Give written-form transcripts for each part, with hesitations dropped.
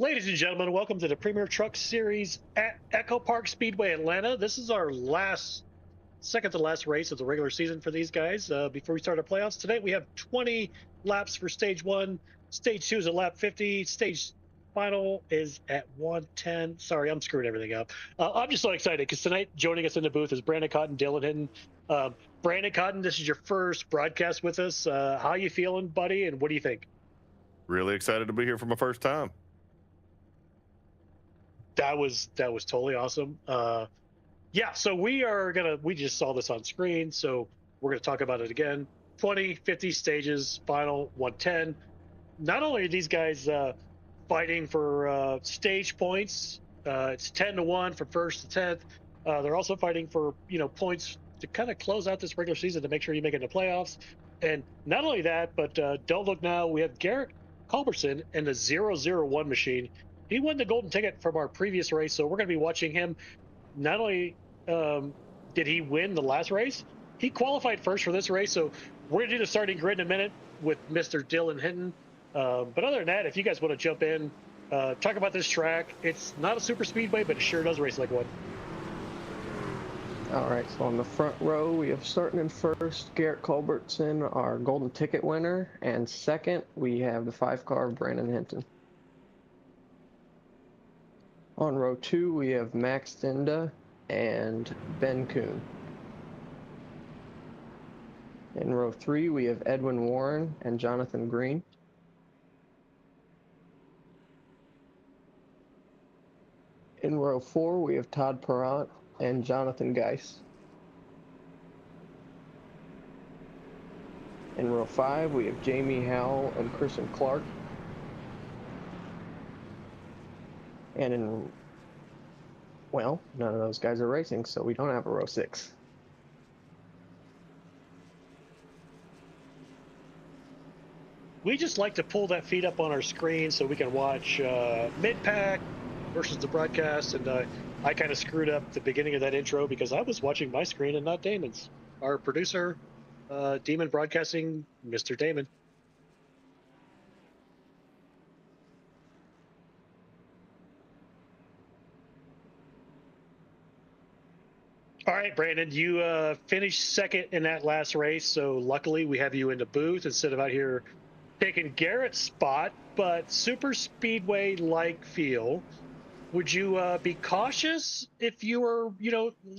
Ladies and gentlemen, welcome to the Premier Truck Series at EchoPark Speedway, Atlanta. This is our second to last race of the regular season for these guys. Before we start our playoffs, today we have 20 laps for stage 1. Stage 2 is at lap 50. Stage final is at 110. Sorry, I'm screwing everything up. I'm just so excited because tonight joining us in the booth is Brandon Cotton, Dylan Hinton. Brandon Cotton, this is your first broadcast with us. How you feeling, buddy, and what do you think? Really excited to be here for my first time. That was totally awesome. Yeah, so we just saw this on screen, so we're gonna talk about it again. 20, 50 stages, final 110. Not only are these guys fighting for stage points, it's 10-1 from first to 10th. They're also fighting for points to kind of close out this regular season to make sure you make it in the playoffs. And not only that, but don't look now, we have Garrett Culberson in the 001 machine. He won the golden ticket from our previous race, so we're going to be watching him. Not only did he win the last race, he qualified first for this race. So we're going to do the starting grid in a minute with Mr. Dylan Hinton. But other than that, if you guys want to jump in, talk about this track. It's not a super speedway, but it sure does race like one. All right, so on the front row, we have starting in first, Garrett Culbertson, our golden ticket winner. And second, we have the 5-car Brandon Hinton. On row 2, we have Max Dinda and Ben Kuhn. In row 3, we have Edwin Warren and Jonathan Green. In row 4, we have Todd Perrant and Jonathan Geis. In row 5, we have Jamie Howell and Christian Clark. And well, none of those guys are racing, so we don't have a row 6. we just like to pull that feed up on our screen so we can watch mid-pack versus the broadcast. And I kind of screwed up the beginning of that intro because I was watching my screen and not Damon's. Our producer, Demon Broadcasting, Mr. Damon. All right, Brandon, you finished second in that last race. So luckily we have you in the booth instead of out here taking Garrett's spot. But super speedway-like feel. Would you be cautious if you were,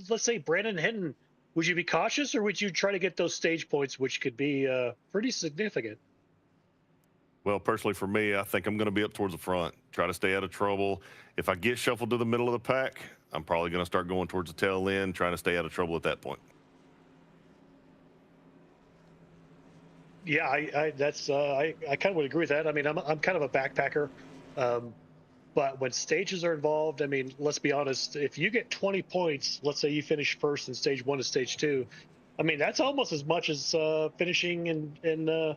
let's say Brandon Hinton? Would you be cautious, or would you try to get those stage points, which could be pretty significant? Well, personally for me, I think I'm going to be up towards the front, try to stay out of trouble. If I get shuffled to the middle of the pack, I'm probably going to start going towards the tail end, trying to stay out of trouble at that point. Yeah, I kind of would agree with that. I mean, I'm kind of a backpacker, but when stages are involved, I mean, let's be honest. If you get 20 points, let's say you finish first in stage 1 and stage 2, I mean, that's almost as much as finishing in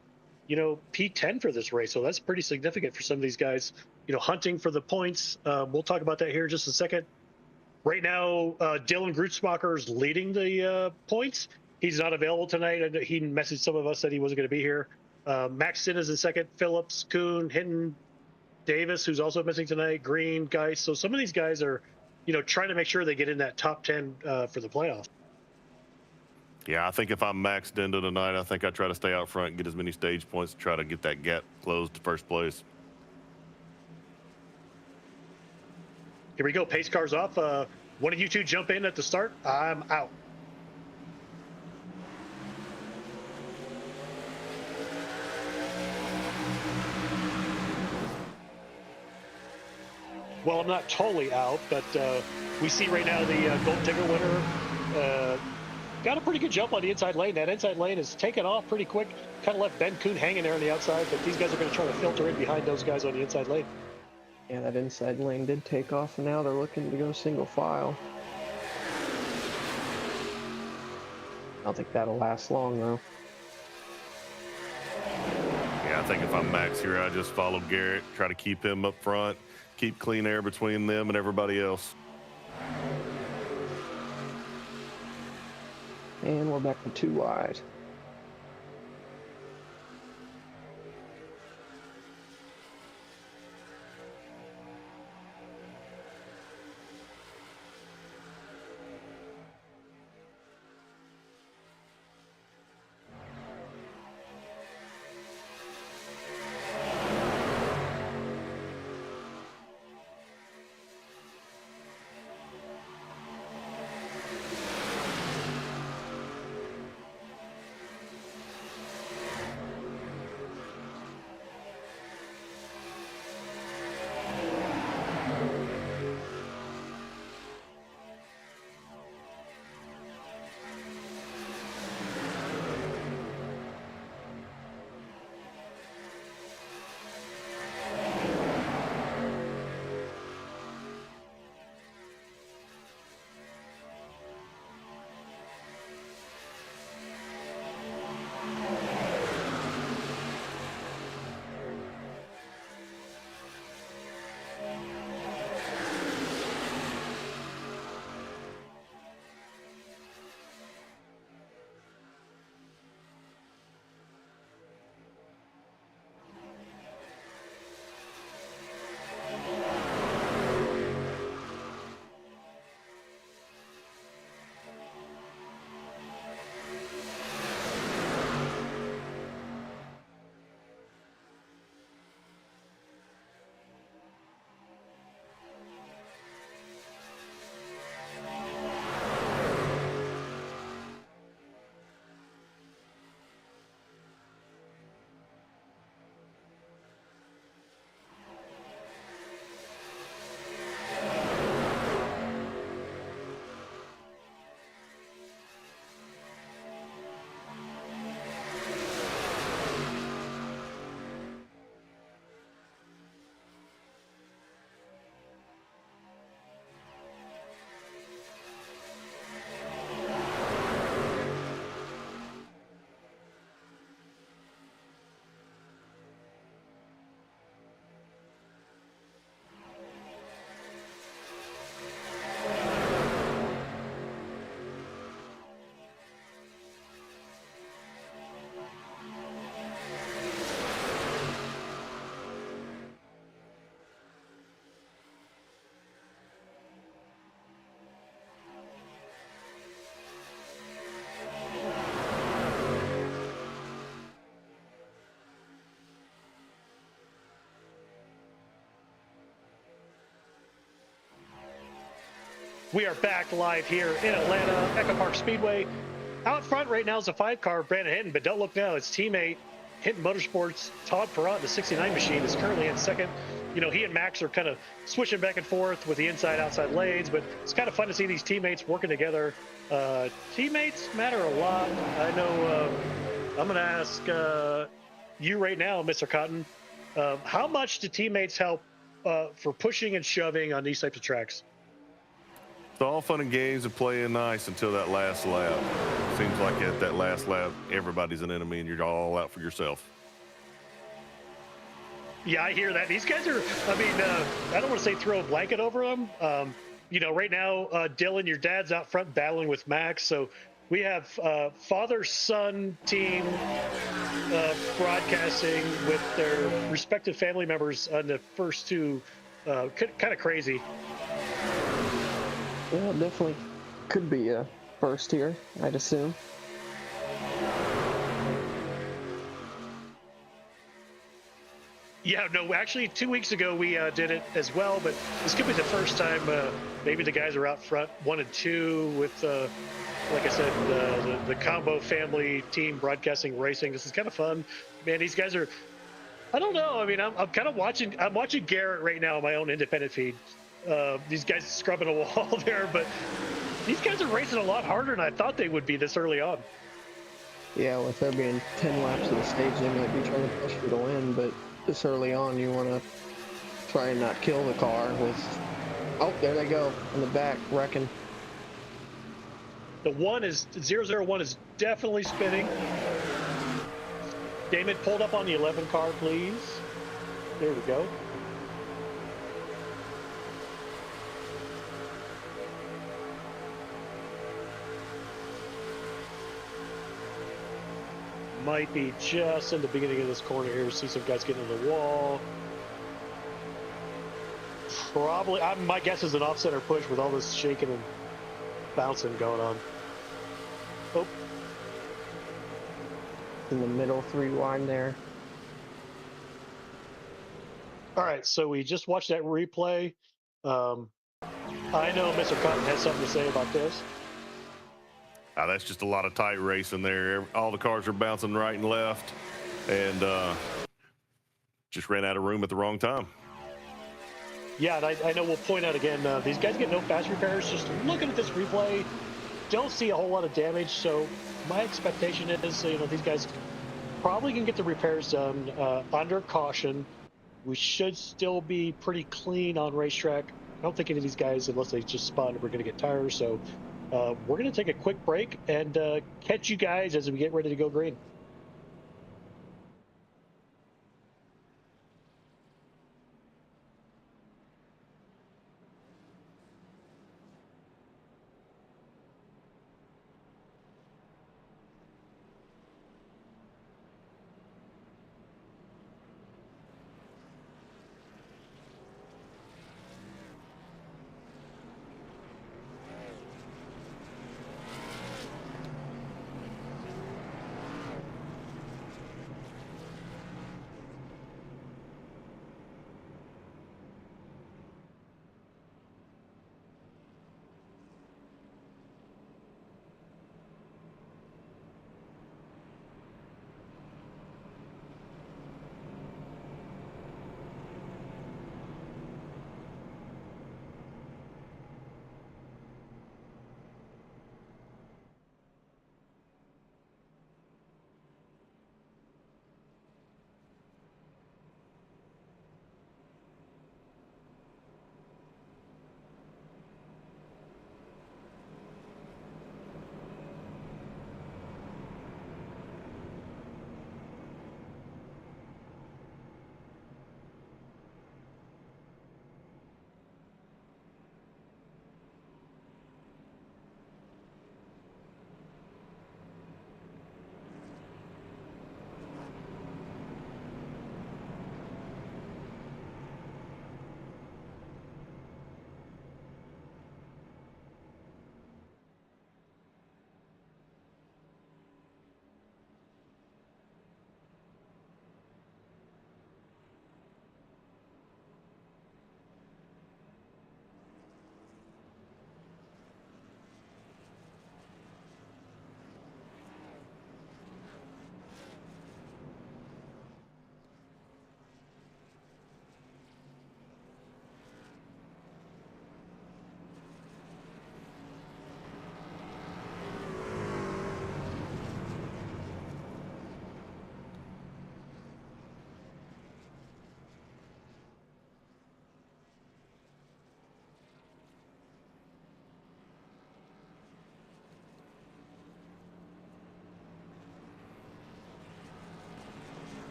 P10 for this race. So that's pretty significant for some of these guys. Hunting for the points. We'll talk about that here in just a second. Right now, Dylan Grutzbacher is leading the points. He's not available tonight. He messaged some of us that he wasn't going to be here. Max Sin is in second. Phillips, Kuhn, Hinton, Davis, who's also missing tonight. Green, Geis. So some of these guys are, trying to make sure they get in that top 10 for the playoffs. Yeah, I think if I'm maxed into tonight, I think I try to stay out front and get as many stage points to try to get that gap closed to first place. Here we go. Pace car's off. One of you two jump in at the start. I'm out. Well, I'm not totally out, but we see right now the Golden Ticket winner got a pretty good jump on the inside lane. That inside lane is taken off pretty quick. Kind of left Ben Kuhn hanging there on the outside, but these guys are going to try to filter in behind those guys on the inside lane. Yeah, that inside lane did take off, and now they're looking to go single file. I don't think that'll last long, though. Yeah, I think if I'm max here, I just follow Garrett, try to keep him up front, keep clean air between them and everybody else. And we're back to 2 wide. We are back live here in Atlanta, EchoPark Speedway. Out front right now is a 5-car, Brandon Hinton, but don't look now. It's teammate Hinton Motorsports, Todd Perrott, the 69 machine, is currently in second. You know, he and Max are kind of switching back and forth with the inside-outside lanes, but it's kind of fun to see these teammates working together. Teammates matter a lot. I know I'm going to ask you right now, Mr. Cotton, how much do teammates help for pushing and shoving on these types of tracks? It's all fun and games and playing nice until that last lap. Seems like at that last lap, everybody's an enemy and you're all out for yourself. Yeah, I hear that. These guys are, I mean, I don't want to say throw a blanket over them. You know, right now, Dylan, your dad's out front battling with Max. So we have father-son team broadcasting with their respective family members on the first two. Kind of crazy. Yeah, definitely could be a first here, I'd assume. Yeah, no, actually 2 weeks ago we did it as well, but this could be the first time maybe the guys are out front 1 and 2 with, like I said, the combo family team broadcasting racing. This is kind of fun. Man, these guys are, I don't know. I mean, I'm kind of watching Garrett right now on my own independent feed. These guys scrubbing a wall there, but these guys are racing a lot harder than I thought they would be this early on. Yeah, with there being 10 laps of the stage, they might be trying to push for the win, but this early on, you want to try and not kill the car with... Oh, there they go, in the back, wrecking. The 001 is definitely spinning. Damon, pulled up on the 11 car, please. There we go. Might be just in the beginning of this corner here. See some guys getting in the wall. Probably, my guess is an off-center push with all this shaking and bouncing going on. Oh. In the middle, 3 wide there. All right, so we just watched that replay. I know Mr. Cotton has something to say about this. That's just a lot of tight racing there. All the cars are bouncing right and left, and just ran out of room at the wrong time. Yeah, and I know we'll point out again, these guys get no fast repairs. Just looking at this replay, don't see a whole lot of damage. So my expectation is, you know, these guys probably can get the repairs done under caution. We should still be pretty clean on racetrack. I don't think any of these guys, unless they just spun, we're going to get tires. So we're going to take a quick break and catch you guys as we get ready to go green.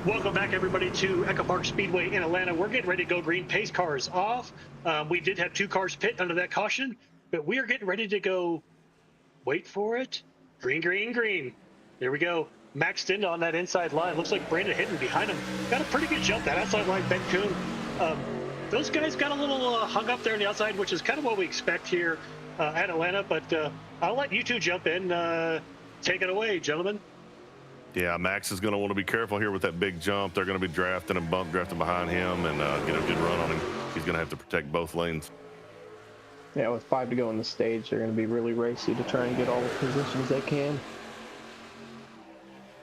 Welcome back, everybody, to EchoPark Speedway in Atlanta. We're getting ready to go green. Pace cars off. We did have 2 cars pit under that caution, but we are getting ready to go. Wait for it. Green, green, green. There we go. Max Stinda on that inside line. Looks like Brandon Hinton behind him. Got a pretty good jump. That outside line, Ben Kuhn. Those guys got a little hung up there on the outside, which is kind of what we expect here at Atlanta. But I'll let you two jump in. Take it away, gentlemen. Yeah, Max is going to want to be careful here with that big jump. They're going to be drafting and bump drafting behind him and get a good run on him. He's going to have to protect both lanes. Yeah, with 5 to go in the stage, they're going to be really racy to try and get all the positions they can.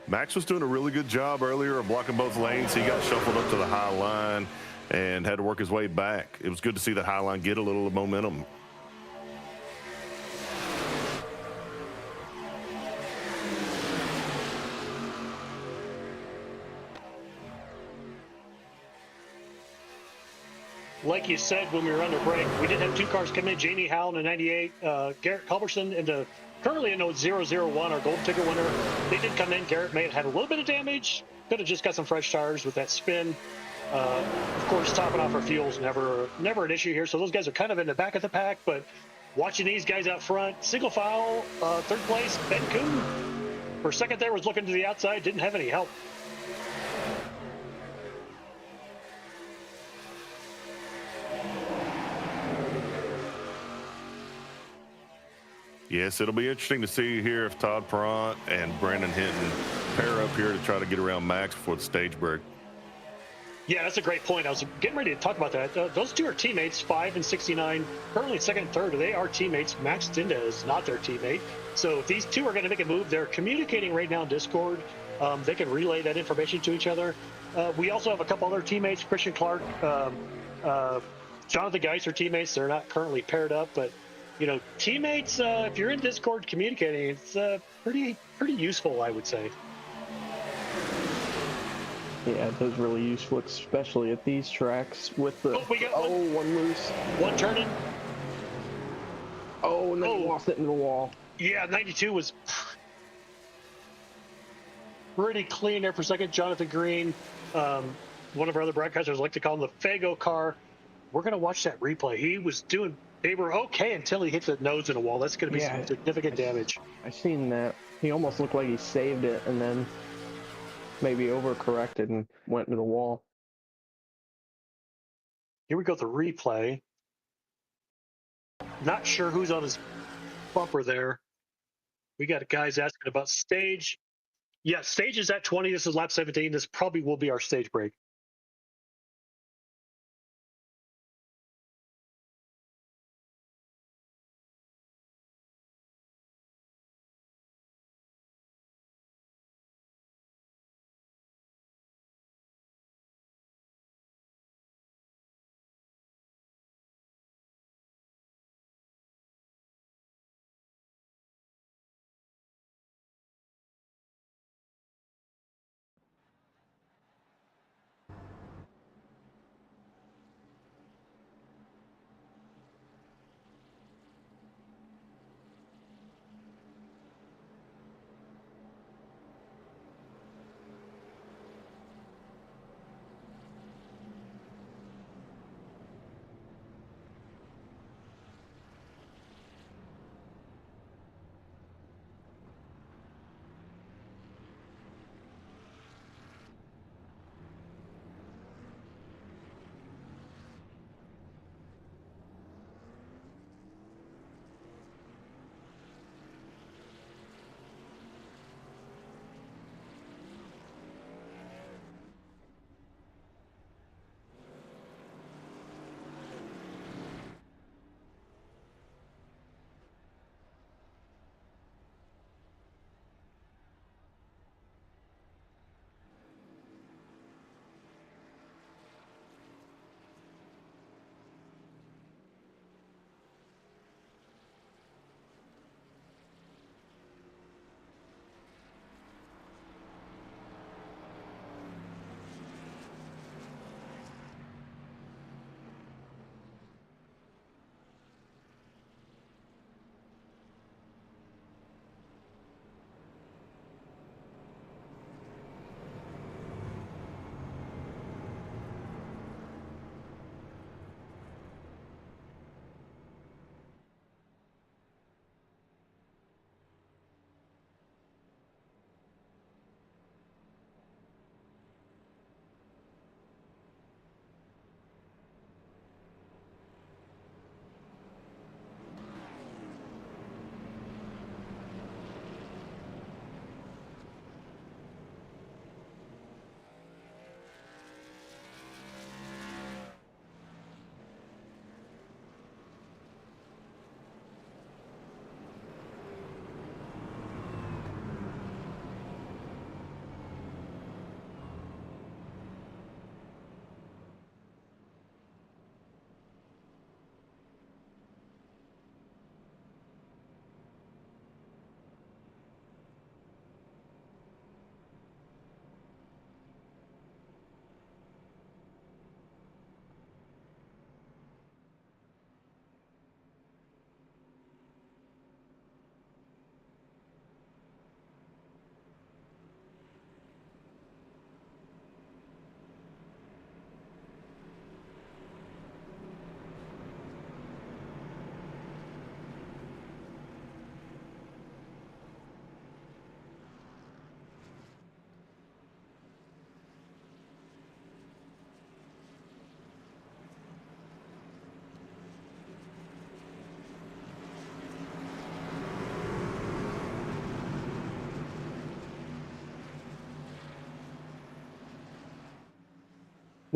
Max was doing a really good job earlier of blocking both lanes. He got shuffled up to the high line and had to work his way back. It was good to see that high line get a little momentum. Like you said when we were under break, we did have 2 cars come in. Jamie Howell in the 98, Garrett Culberson currently in the 001, our gold ticket winner. They did come in. Garrett may have had a little bit of damage. Could have just got some fresh tires with that spin. Of course, topping off our fuel's never an issue here. So those guys are kind of in the back of the pack, but watching these guys out front, single file, 3rd place, Ben Kuhn for second there was looking to the outside, didn't have any help. Yes, it'll be interesting to see here if Todd Perrant and Brandon Hinton pair up here to try to get around Max before the stage break. Yeah, that's a great point. I was getting ready to talk about that. Those 2 are teammates, 5 and 69. Currently second and third, they are teammates. Max Stinda is not their teammate. So if these 2 are going to make a move, they're communicating right now in Discord. They can relay that information to each other. We also have a couple other teammates, Christian Clark, Jonathan Geis are teammates. They're not currently paired up, but you know, teammates, if you're in Discord communicating, it's pretty useful, I would say. Yeah, it is really useful, especially at these tracks with the... one loose. One turning. Oh, and then he lost it into the wall. Yeah, 92 was pretty clean there for a second. Jonathan Green, one of our other broadcasters like to call him the Fago car. We're going to watch that replay. They were okay until he hit the nose in a wall. That's going to be some significant damage. I seen that. He almost looked like he saved it and then maybe overcorrected and went into the wall. Here we go, the replay. Not sure who's on his bumper there. We got guys asking about stage. Yeah, stage is at 20. This is lap 17. This probably will be our stage break.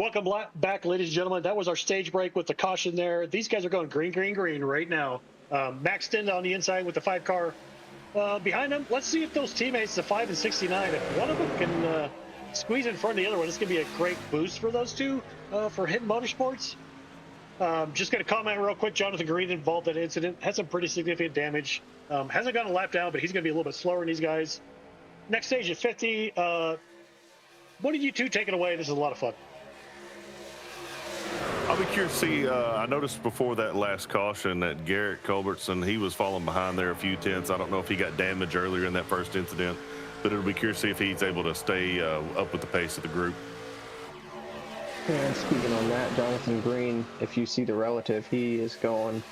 Welcome back, ladies and gentlemen. That was our stage break with the caution there. These guys are going green, green, green right now. Max Stenda on the inside with the 5 car behind them. Let's see if those teammates, the 5 and 69, if one of them can squeeze in front of the other one, it's going to be a great boost for those two for Hidden Motorsports. Just going to comment real quick. Jonathan Green involved in that incident. Had some pretty significant damage. Hasn't gotten a lap down, but he's going to be a little bit slower than these guys. Next stage at 50. What did you two take it away? This is a lot of fun. I'll be curious to see. I noticed before that last caution that Garrett Culbertson, he was falling behind there a few tenths. I don't know if he got damaged earlier in that first incident, but it'll be curious to see if he's able to stay up with the pace of the group. And speaking on that, Jonathan Green, if you see the relative, he is going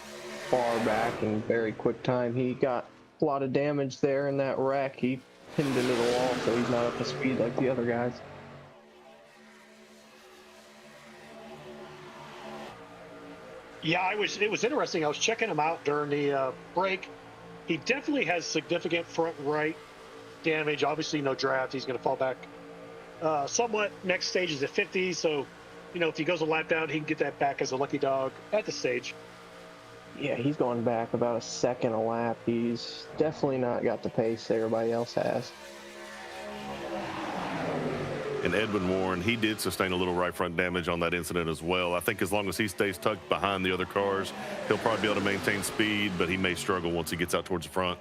far back in very quick time. He got a lot of damage there in that wreck. He pinned into the wall, so he's not up to speed like the other guys. Yeah, it was interesting. I was checking him out during the break. He definitely has significant front right damage. Obviously, no draft. He's going to fall back somewhat. Next stage is at 50, so if he goes a lap down, he can get that back as a lucky dog at the stage. Yeah, he's going back about a second a lap. He's definitely not got the pace that everybody else has. And Edwin Warren, he did sustain a little right front damage on that incident as well. I think as long as he stays tucked behind the other cars, he'll probably be able to maintain speed, but he may struggle once he gets out towards the front.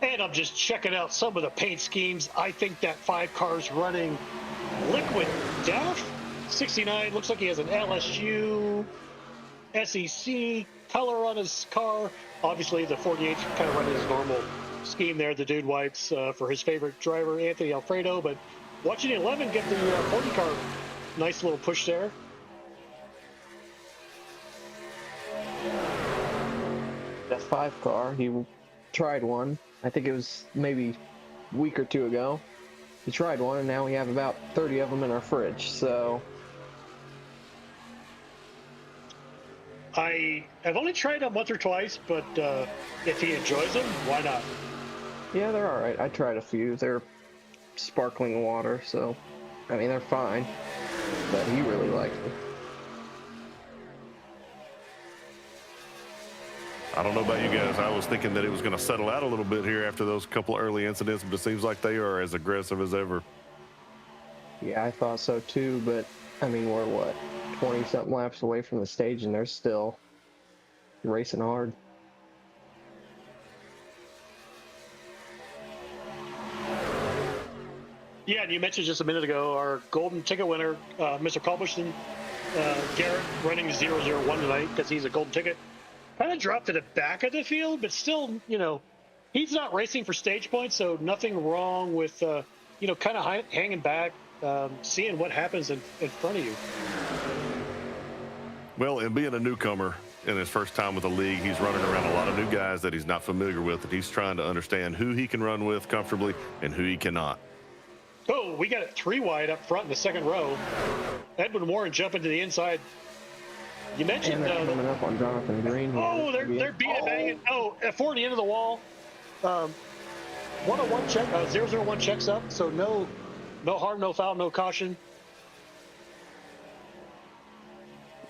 And I'm just checking out some of the paint schemes. I think that 5 car's running liquid death. 69 looks like he has an LSU SEC color on his car. Obviously, the 48 kind of running his normal scheme there. The dude whites for his favorite driver, Anthony Alfredo. But watching the 11 get the 40 car, nice little push there. That 5 car, he tried one. I think it was maybe a week or two ago. He tried one, and now we have about 30 of them in our fridge. So I have only tried them once or twice, but if he enjoys them, why not? yeah, they're all right. I tried a few. They're sparkling water, so I mean they're fine. But he really liked them. I don't know about you guys. I was thinking that it was going to settle out a little bit here after those couple early incidents, but it seems like they are as aggressive as ever. Yeah, I thought so too, but I mean, we're what, 20-something laps away from the stage, and they're still racing hard. Yeah, and you mentioned just a minute ago our golden ticket winner, Mr. Culbertson, Garrett, running 001 tonight because he's a golden ticket. Kind of dropped to the back of the field, but still, he's not racing for stage points, so nothing wrong with, kind of hanging back, seeing what happens in front of you. Well, and being a newcomer in his first time with the league, he's running around a lot of new guys that he's not familiar with, and he's trying to understand who he can run with comfortably and who he cannot. Oh, we got it 3 wide up front in the second row. Edwin Warren jumping to the inside. You mentioned coming up on Jonathan Green. Oh, they're beating banging. Oh, 40 into the wall. 101 check. 001 checks up. So no harm, no foul, no caution.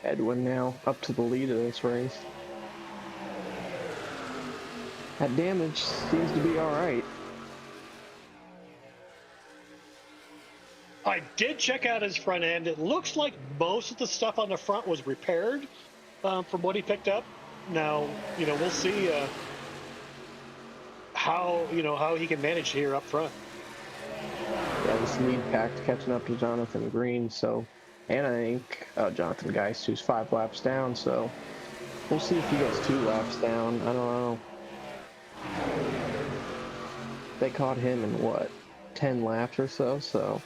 Edwin now up to the lead of this race. That damage seems to be all right. I did check out his front end. It looks like most of the stuff on the front was repaired from what he picked up. Now, we'll see how he can manage here up front. Yeah, this lead pack's catching up to Jonathan Green, so, and I think Jonathan Geist, who's 5 laps down, so we'll see if he goes 2 laps down. I don't know. They caught him in what, 10 laps or so.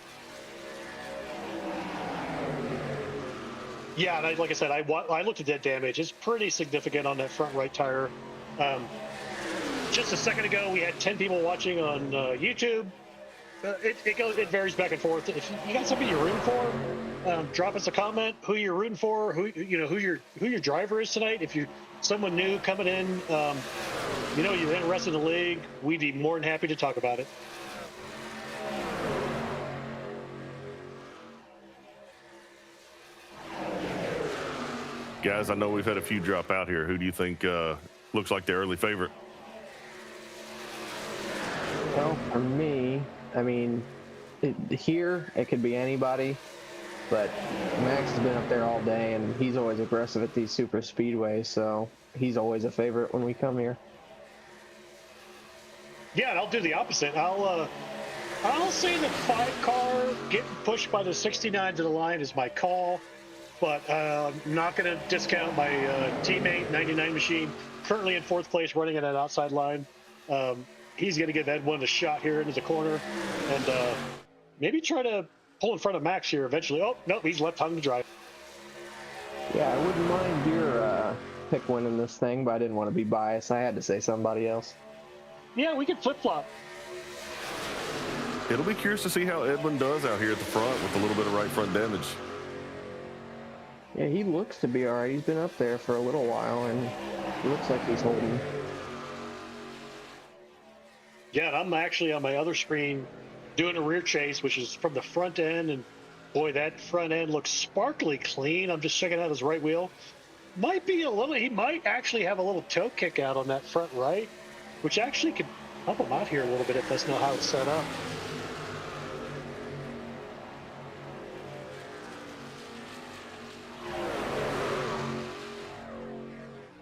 Yeah, and like I said, I looked at that damage. It's pretty significant on that front right tire. Just a second ago, we had 10 people watching on YouTube. It varies back and forth. If you got somebody you're rooting for, drop us a comment. Who you're rooting for? Who your driver is tonight? If you're someone new coming in, you know, you're interested in the league, we'd be more than happy to talk about it. Guys, I know we've had a few drop out here. Who do you think looks like the early favorite? Well, for me, I mean, here it could be anybody, but Max has been up there all day, and he's always aggressive at these super speedways, so he's always a favorite when we come here. Yeah, and I'll do the opposite. I'll say the 5-car getting pushed by the 69 to the line is my call, but I'm not going to discount my teammate 99 machine, currently in 4th place, running at that outside line. He's going to give Ed one a shot here into the corner, and maybe try to pull in front of Max here eventually. Oh, no, he's left tongue to drive. Yeah, I wouldn't mind your pick winning this thing, but I didn't want to be biased. I had to say somebody else. Yeah, we can flip-flop. It'll be curious to see how Edwin does out here at the front with a little bit of right front damage. Yeah, he looks to be all right. He's been up there for a little while, and he looks like he's holding. Yeah, and I'm actually on my other screen doing a rear chase, which is from the front end, and boy, that front end looks sparkly clean. I'm just checking out his right wheel. He might actually have a little toe kick out on that front right, which actually could help him out here a little bit if that's not how it's set up.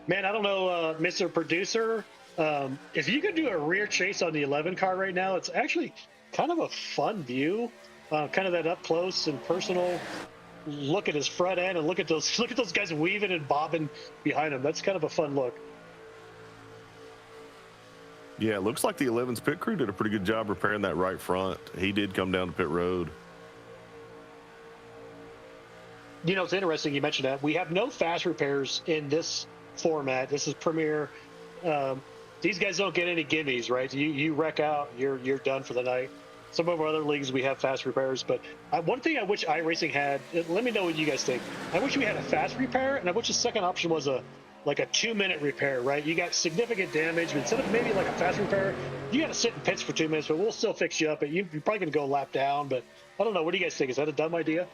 Man, I don't know, Mr. Producer, if you could do a rear chase on the 11 car right now, it's actually kind of a fun view, kind of that up close and personal look at his front end, and look at those guys weaving and bobbing behind him. That's kind of a fun look. Yeah, it looks like the 11's pit crew did a pretty good job repairing that right front. He did come down to pit road. You know, it's interesting you mentioned that. We have no fast repairs in this format. This is Premier. These guys don't get any gimmies, right? You wreck out, you're done for the night. Some of our other leagues we have fast repairs, but one thing I wish iRacing had. Let me know what you guys think. I wish we had a fast repair, and I wish the second option was like a 2-minute repair, right? You got significant damage, but instead of maybe like a fast repair, you got to sit in pits for 2 minutes, but we'll still fix you up. You're probably going to go a lap down, but I don't know. What do you guys think? Is that a dumb idea?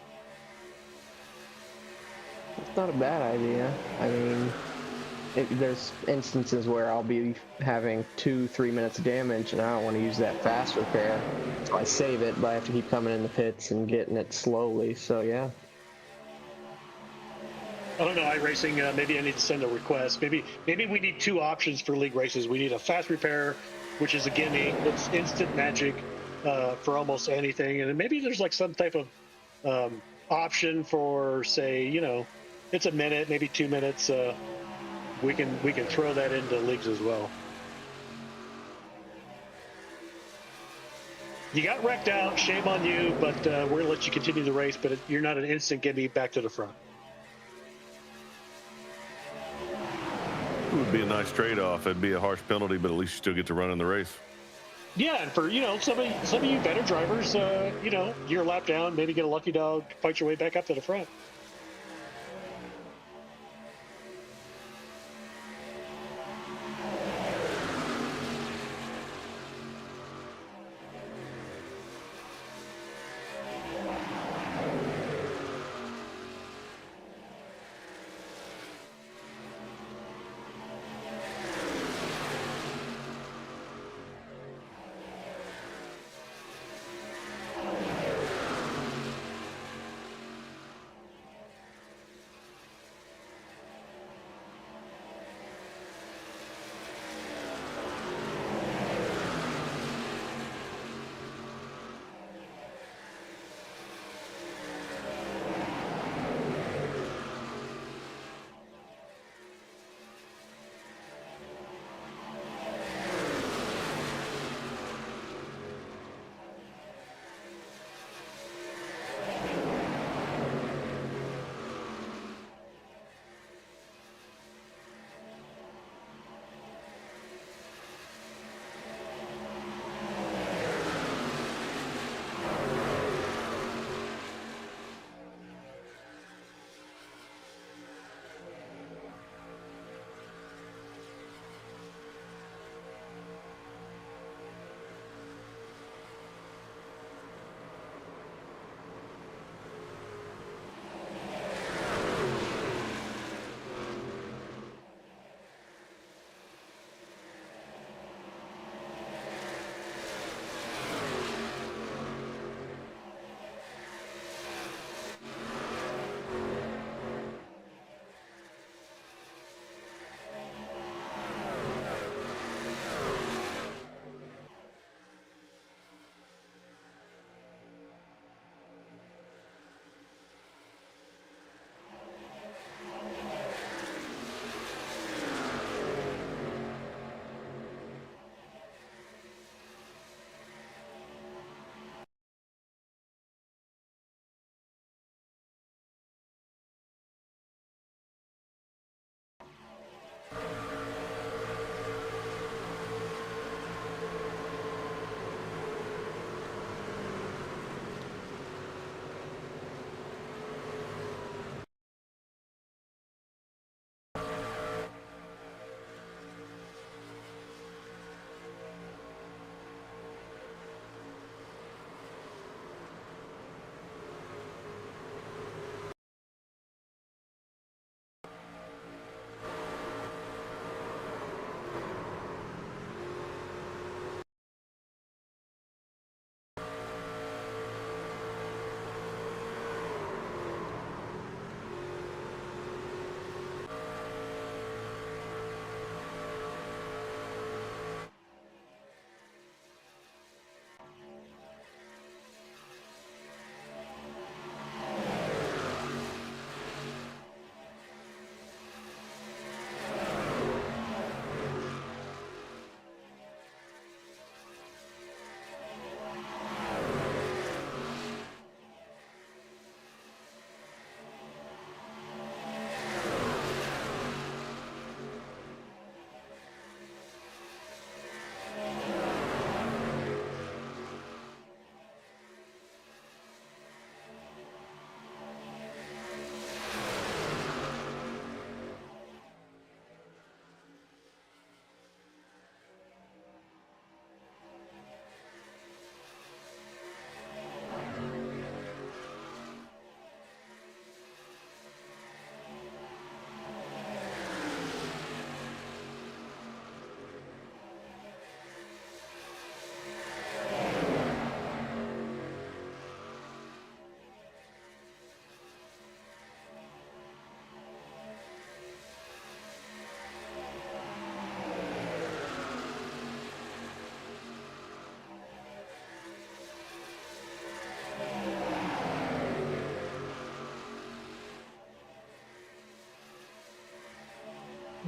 It's not a bad idea. I mean, there's instances where I'll be having 2-3 minutes of damage, and I don't want to use that fast repair, so I save it, but I have to keep coming in the pits and getting it slowly. So yeah. I don't know, iRacing, maybe I need to send a request. Maybe we need 2 options for league races. We need a fast repair, which is a gimme. It's instant magic for almost anything. And maybe there's like some type of option for, say, you know, it's a minute, maybe 2 minutes. We can throw that into leagues as well. You got wrecked out, shame on you, but we're going to let you continue the race, but you're not an instant gimme back to the front. It would be a nice trade-off. It'd be a harsh penalty, but at least you still get to run in the race. Yeah, and for, you know, some of you better drivers, you know, you're a lap down, maybe get a lucky dog, fight your way back up to the front.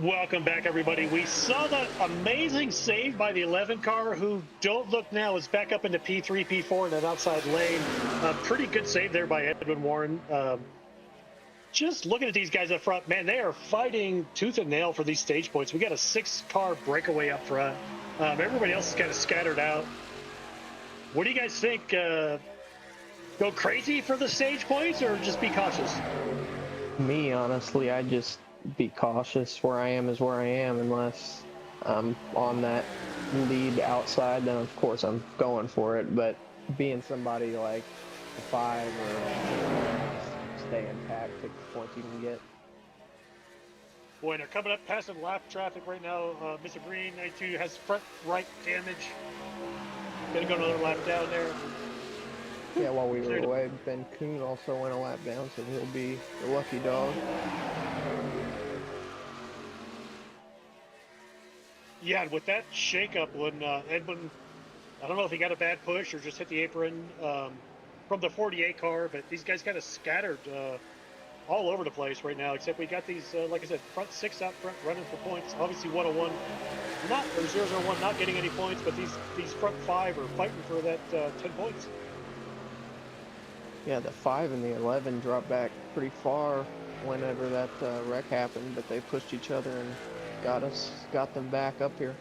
Welcome back, everybody. We saw that amazing save by the 11 car, who, don't look now, is back up into P3, P4 in an outside lane. Pretty good save there by Edwin Warren. Just looking at these guys up front, man, they are fighting tooth and nail for these stage points. We got a 6-car breakaway up front. Everybody else is kind of scattered out. What do you guys think? Go crazy for the stage points or just be cautious? Me, honestly, I'd just be cautious. Where I am is where I am, unless I'm on that lead outside, then of course I'm going for it. But being somebody like a 5 or stay intact, take the points you can get. Boy, they're coming up passing lap traffic right now. Mr. Green, 92, has front right damage. Gonna go another lap down there. Yeah, while we were away, Ben Kuhn also went a lap down, so he'll be the lucky dog. Yeah, and with that shakeup, when Edwin, I don't know if he got a bad push or just hit the apron from the 48 car, but these guys kind of scattered all over the place right now, except we got these, like I said, front 6 out front running for points. Obviously 101, not, or 001 not getting any points, but these front 5 are fighting for that 10 points. Yeah, the 5 and the 11 dropped back pretty far whenever that wreck happened, but they pushed each other and got them back up here.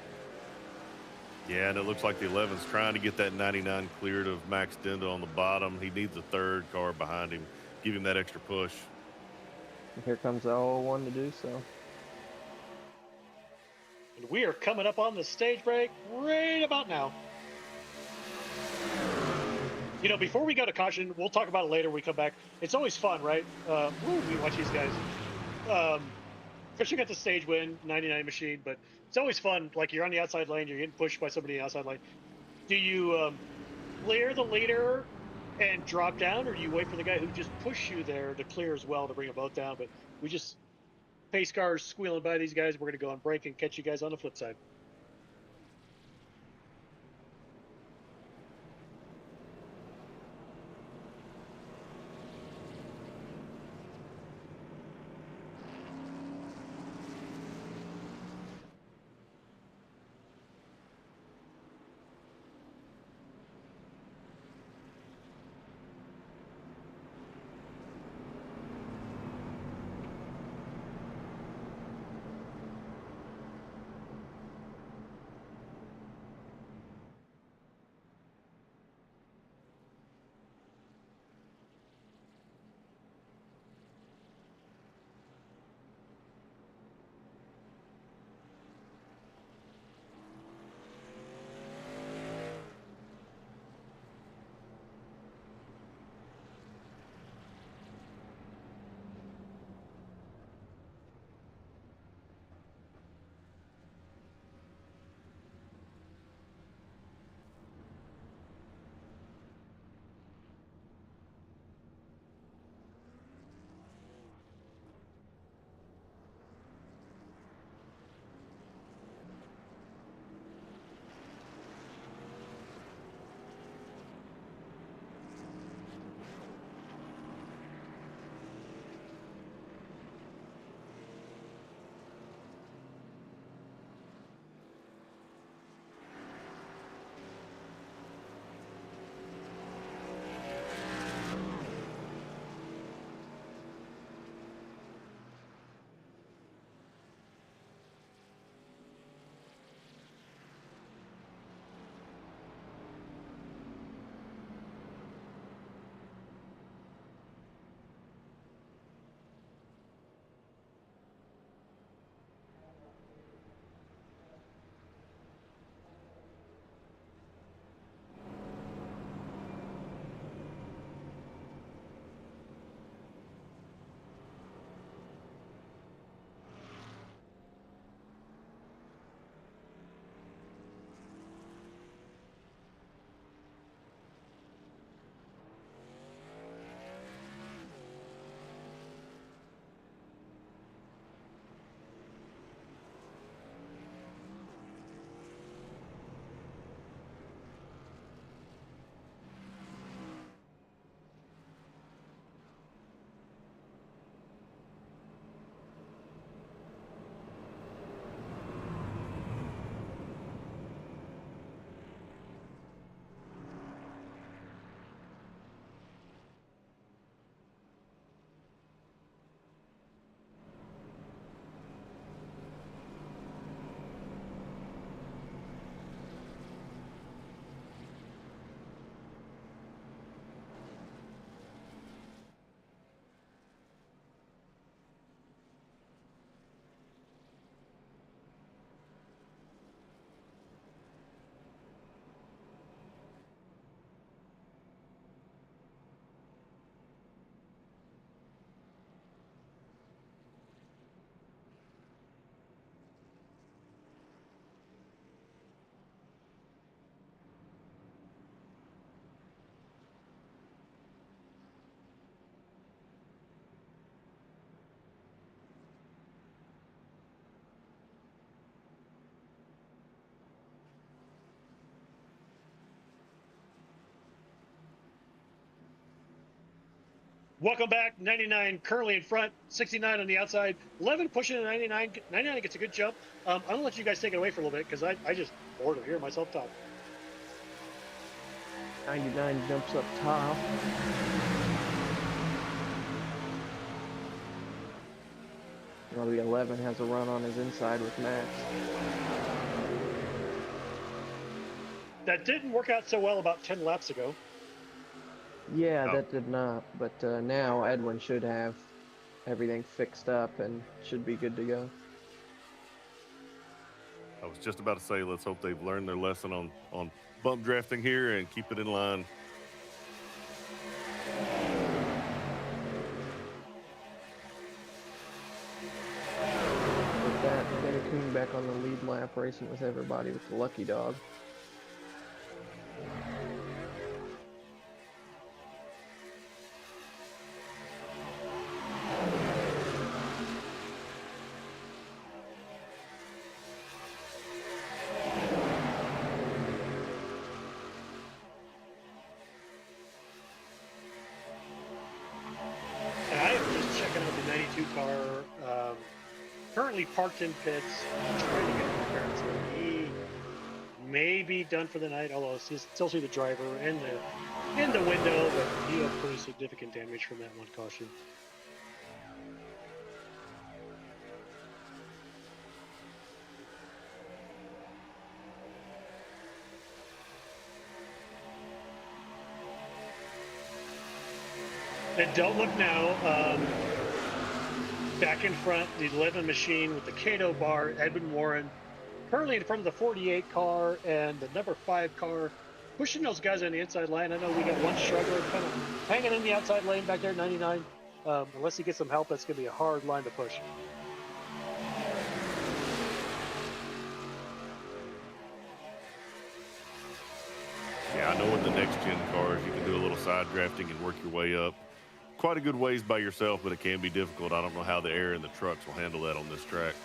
Yeah, and it looks like the 11's trying to get that 99 cleared of Max Denda on the bottom. He needs a 3rd car behind him, give him that extra push. And here comes the 001 to do so. And we are coming up on the stage break right about now. You know, before we go to caution, we'll talk about it later when we come back. It's always fun, right? We watch these guys. Especially got the stage win, 99 machine, but it's always fun. Like, you're on the outside lane, you're getting pushed by somebody in the outside lane. Do you clear the leader and drop down, or do you wait for the guy who just pushed you there to clear as well to bring them both down? But we just pace cars squealing by these guys. We're going to go on break and catch you guys on the flip side. Welcome back. 99 currently in front, 69 on the outside. 11 pushing to 99. 99 gets a good jump. I'm going to let you guys take it away for a little bit because I just bored of hearing myself talk. 99 jumps up top. Well, the 11 has a run on his inside with Max. That didn't work out so well about 10 laps ago. Yeah, Oh. that did not. But now Edwin should have everything fixed up and should be good to go. I was just about to say, let's hope they've learned their lesson on bump drafting here and keep it in line. With that, Danny Kuhn back on the lead lap, racing with everybody with the lucky dog. And I am just checking out the 92 car. Currently parked in pits, trying to get an appearance. He may be done for the night, although you still see the driver in the window, but he had pretty significant damage from that one caution. And don't look now. Back in front, the 11 machine with the Cato bar, Edwin Warren, currently in front of the 48 car and the number 5 car, pushing those guys on the inside line. I know we got one struggler kind of hanging in the outside lane back there at 99. Unless he gets some help, that's going to be a hard line to push. Yeah, I know with the next gen cars, you can do a little side drafting and work your way up. Quite a good ways by yourself, but it can be difficult. I don't know how the air and the trucks will handle that on this track.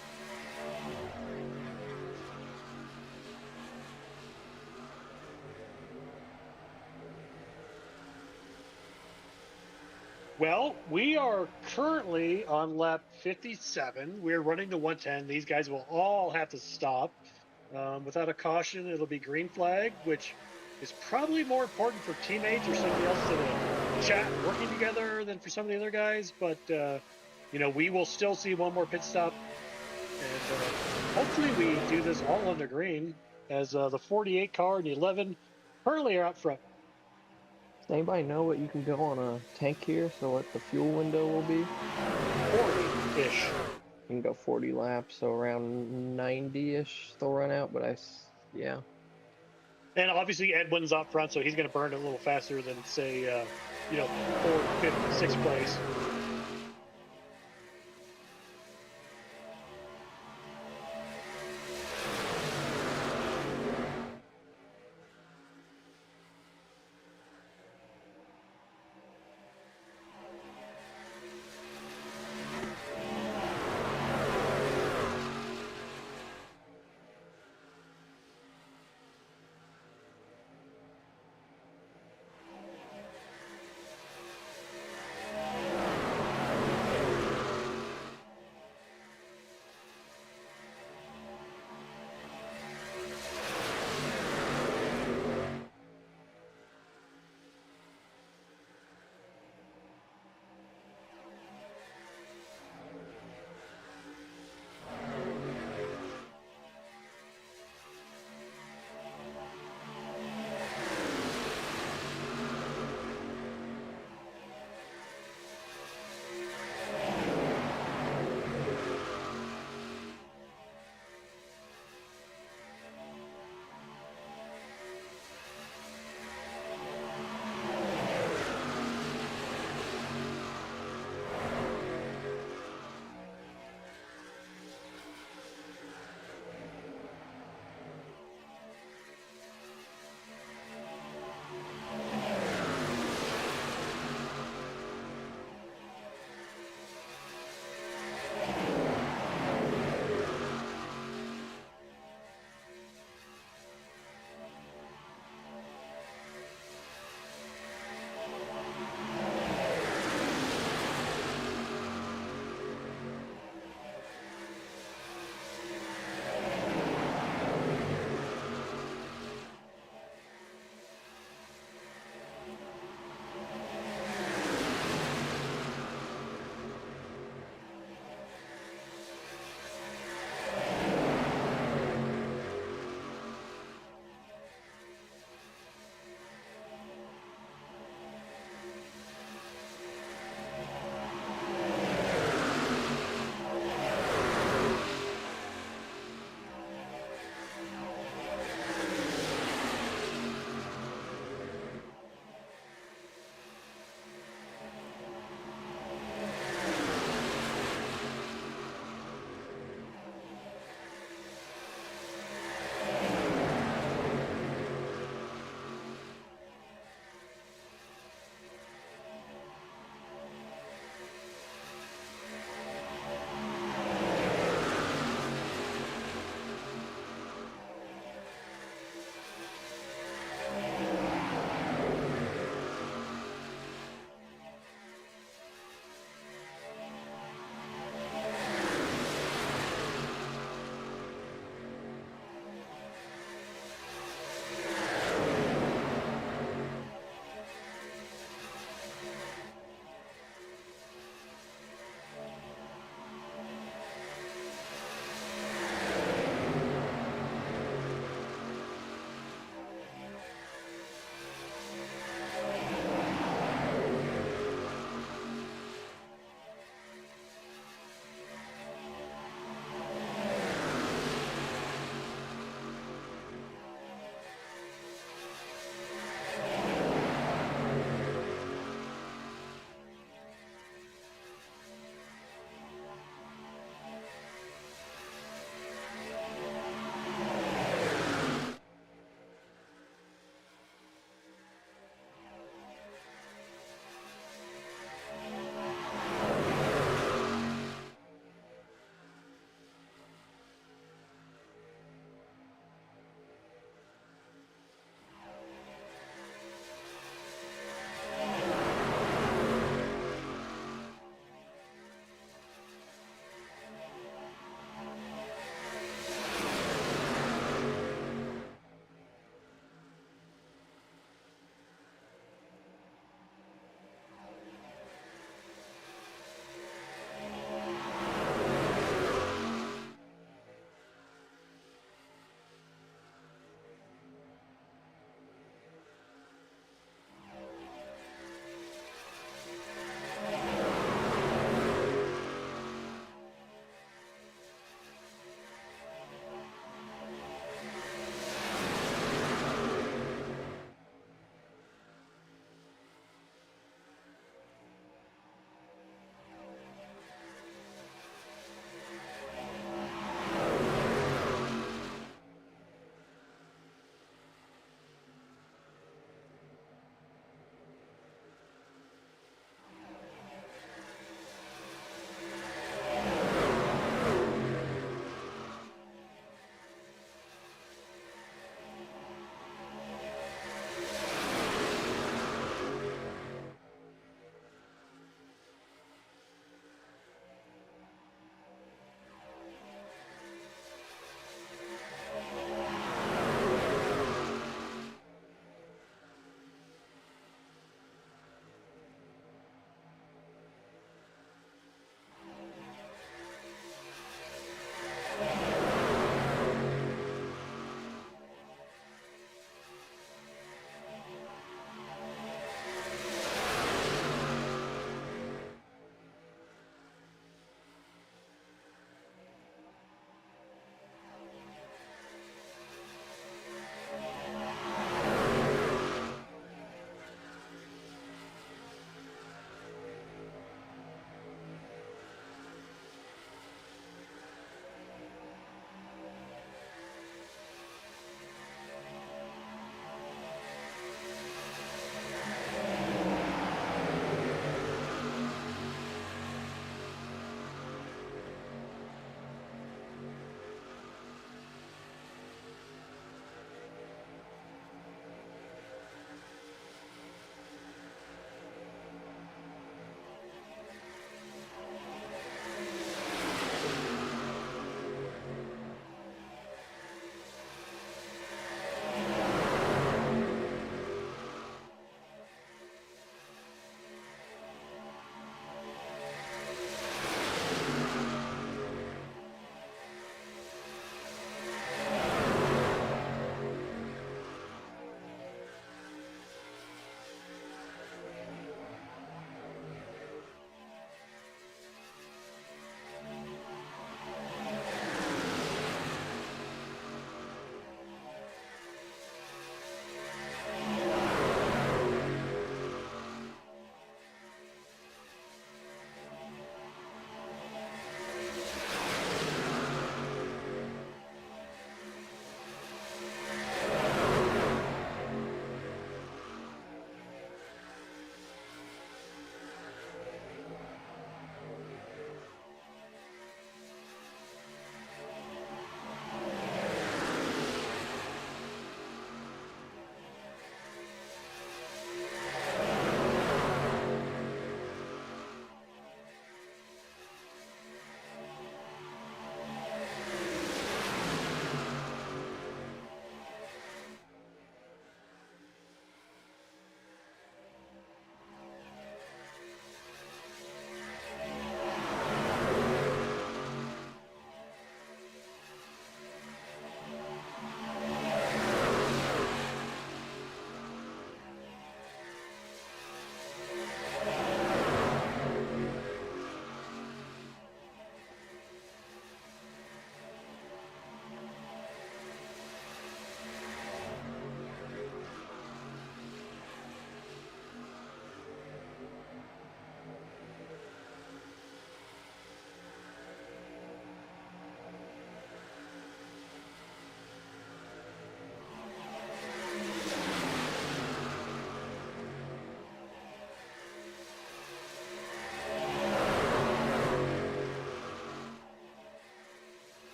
Well, we are currently on lap 57. We're running to 110. These guys will all have to stop. Without a caution, it'll be green flag, which is probably more important for teammates or somebody else in a chat working together than for some of the other guys. But, we will still see one more pit stop. And hopefully we do this all under green as the 48 car and the 11 currently are out front. Does anybody know what you can go on a tank here? So what the fuel window will be? 40-ish. You can go 40 laps, so around 90-ish they'll run out, but yeah. And obviously Edwin's up front, so he's going to burn it a little faster than, say, 4th, 5th, 6th place.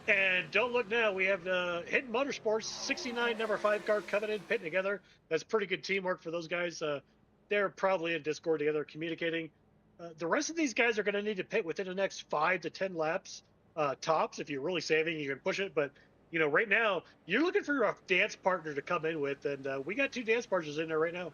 And don't look now. We have Hidden Motorsports 69 number 5 car coming in, pitting together. That's pretty good teamwork for those guys. They're probably in Discord together communicating. The rest of these guys are going to need to pit within the next 5 to 10 laps tops. If you're really saving, you can push it. But right now you're looking for a dance partner to come in with, and we got 2 dance partners in there right now.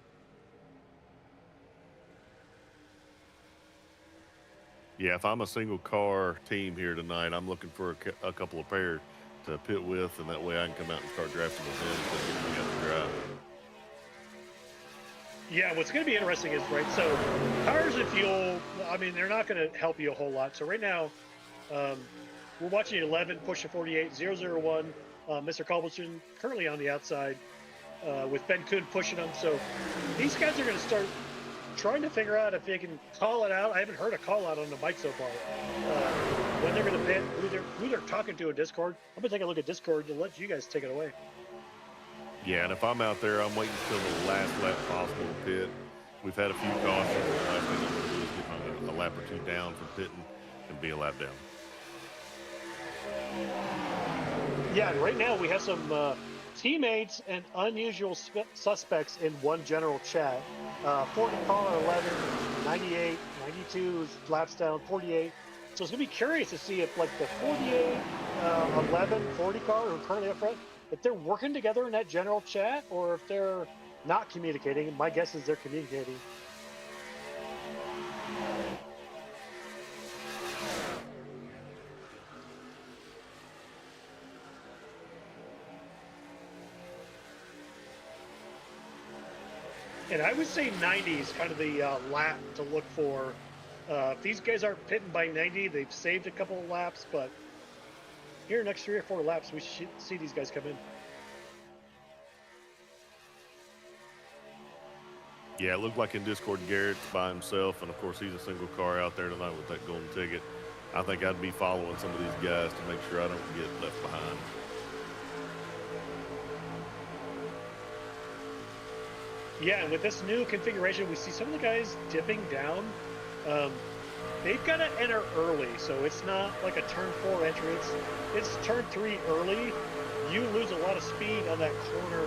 Yeah, if I'm a single car team here tonight, I'm looking for a couple of pair to pit with, and that way I can come out and start drafting with them instead of we got to drive. Yeah, what's going to be interesting is, right, so tires and fuel, I mean, they're not going to help you a whole lot. So right now, we're watching 11 push to 48, 001, Mr. Culbertson currently on the outside with Ben Kuhn pushing them. So these guys are going to start trying to figure out if they can call it out. I haven't heard a call out on the mic so far. When they're going to pit, who they're talking to in Discord. I'm going to take a look at Discord to let you guys take it away. Yeah, and if I'm out there, I'm waiting until the last lap possible to pit. We've had a few cautions. The last thing I'm going to do is get a lap or 2 down for pitting and be a lap down. Yeah, and right now we have some teammates and unusual suspects in one general chat. 40 car 11, 98, 92 is laps down, 48. So it's going to be curious to see if, like, the 48, 11, 40 car who are currently up front, if they're working together in that general chat or if they're not communicating. My guess is they're communicating. And I would say 90 is kind of the lap to look for. If these guys aren't pitting by 90, they've saved a couple of laps, but here next 3 or 4 laps, we should see these guys come in. Yeah, it looked like in Discord Garrett's by himself, and of course he's a single car out there tonight with that golden ticket. I think I'd be following some of these guys to make sure I don't get left behind. Yeah, and with this new configuration, we see some of the guys dipping down. They've got to enter early, so it's not like a turn 4 entrance. It's turn 3 early. You lose a lot of speed on that corner.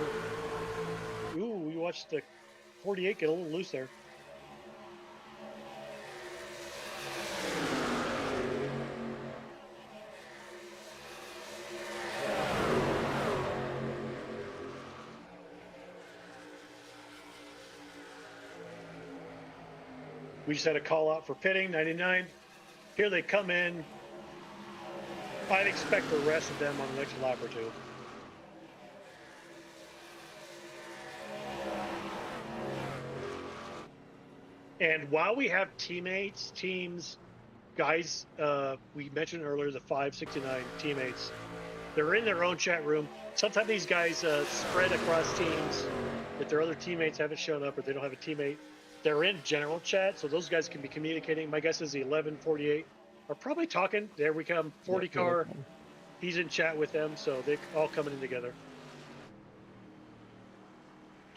Ooh, you watched the 48 get a little loose there. We just had a call out for pitting, 99. Here they come in. I'd expect the rest of them on the next lap or 2. And while we have teammates, teams, guys, we mentioned earlier the 569 teammates, they're in their own chat room. Sometimes these guys spread across teams. If their other teammates haven't shown up or they don't have a teammate, they're in general chat, so those guys can be communicating. My guess is the 11, 48 are probably talking. There we come, 40 car. He's in chat with them, so they're all coming in together.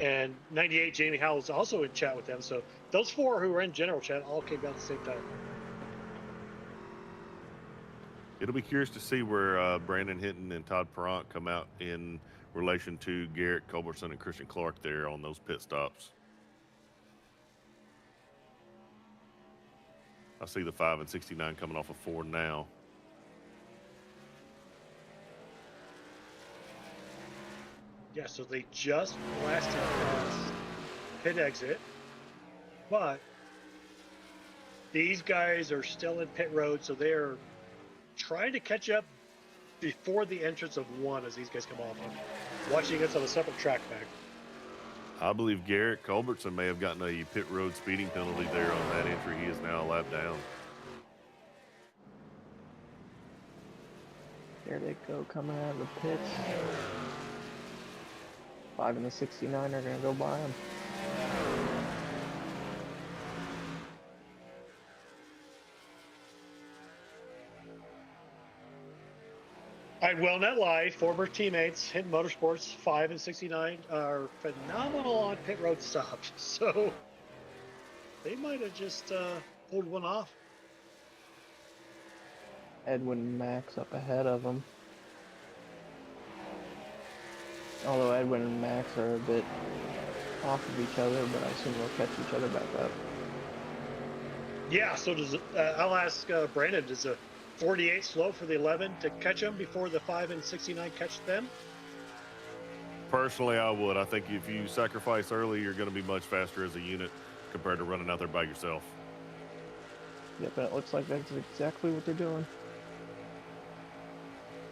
And 98, Jamie Howell's also in chat with them. So those 4 who were in general chat all came down at the same time. It'll be curious to see where Brandon Hinton and Todd Perrant come out in relation to Garrett Culbertson and Christian Clark there on those pit stops. I see the 5 and 69 coming off of 4 now. Yeah, so they just blasted past pit exit, but these guys are still in pit road, so they're trying to catch up before the entrance of 1 as these guys come off of. Watching us on a separate track back. I believe Garrett Culbertson may have gotten a pit road speeding penalty there on that entry. He is now a lap down. There they go, coming out of the pits. 5 and the 69 are going to go by him. I will not lie, former teammates, Hidden Motorsports 5 and 69 are phenomenal on pit road stops. So they might have just pulled one off. Edwin Max up ahead of him. Although Edwin and Max are a bit off of each other, but I assume they'll catch each other back up. Yeah, so does I'll ask Brandon, does a 48 slow for the 11 to catch them before the 5 and 69 catch them? Personally, I would. I think if you sacrifice early, you're going to be much faster as a unit compared to running out there by yourself. Yep, and it looks like that's exactly what they're doing.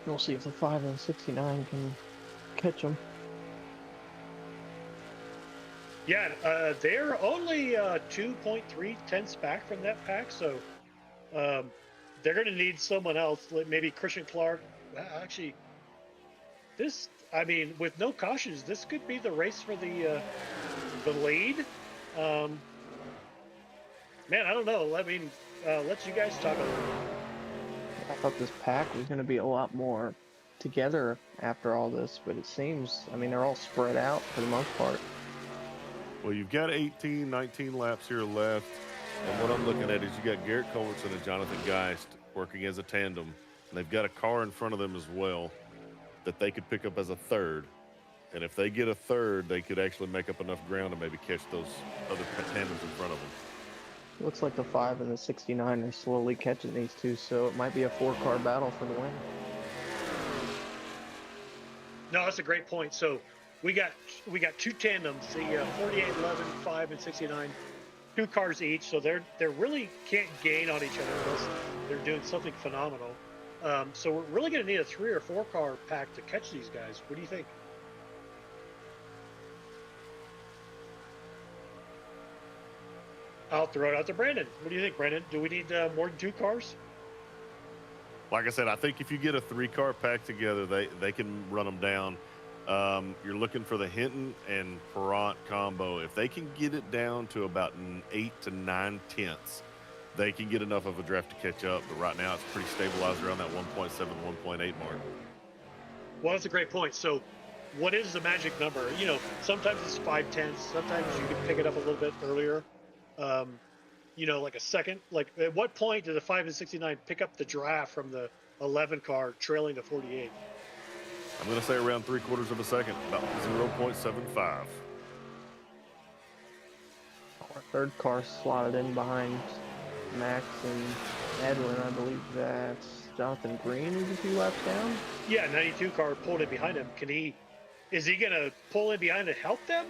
We'll see if the 5 and 69 can catch them. Yeah, they're only 2.3 tenths back from that pack, so they're going to need someone else, like maybe Christian Clark. Actually, this, I mean, with no cautions, this could be the race for the lead. Man, I don't know. I mean, let you guys talk a little. I thought this pack was going to be a lot more together after all this, but it seems, I mean, they're all spread out for the most part. Well, you've got 18, 19 laps here left. And what I'm looking at is you got Garrett Culbertson and Jonathan Geist working as a tandem. And they've got a car in front of them as well that they could pick up as a third. And if they get a third, they could actually make up enough ground to maybe catch those other tandems in front of them. Looks like the 5 and the 69 are slowly catching these two, so it might be a 4-car battle for the win. No, that's a great point. So we got two tandems, the 48, 11, 5, and 69, 2 cars each. So they really can't gain on each other unless they're doing something phenomenal. So we're really going to need a 3 or 4 car pack to catch these guys. What do you think? I'll throw it out to Brandon. What do you think, Brandon? Do we need more than 2 cars? Like I said, I think if you get a 3-car pack together, they can run them down. You're looking for the Hinton and Perrant combo. If they can get it down to about 8 to 9 tenths, they can get enough of a draft to catch up. But right now, it's pretty stabilized around that 1.7, 1.8 mark. Well, that's a great point. So what is the magic number? You know, sometimes it's 5 tenths. Sometimes you can pick it up a little bit earlier. You know, like a second. Like, at what point did the 5 and 69 pick up the draft from the 11 car trailing the 48? I'm going to say around 3/4 of a second, about 0.75. Our 3rd car slotted in behind Max and Edwin. I believe that's Jonathan Green, who's a few laps down. Yeah, 92 car pulled in behind him. Is he going to pull in behind to help them?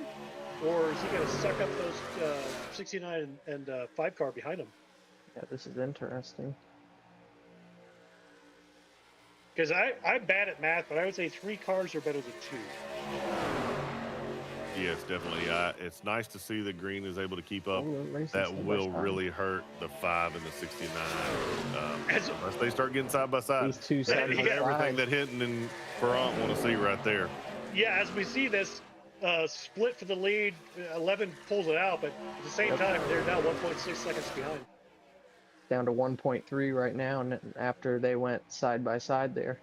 Or is he going to suck up those 69 and 5 car behind him? Yeah, this is interesting. Because I'm bad at math, but I would say 3 cars are better than 2. Yes, definitely. It's nice to see that Green is able to keep up. Oh, that will really hurt the 5 and the 69. Unless they start getting side by side. These two That is side by everything side. that Hinton and Perrant want to see right there. Yeah, as we see this split for the lead, 11 pulls it out, but at the same time, they're now 1.6 seconds behind. Down to 1.3 right now, and after they went side by side there.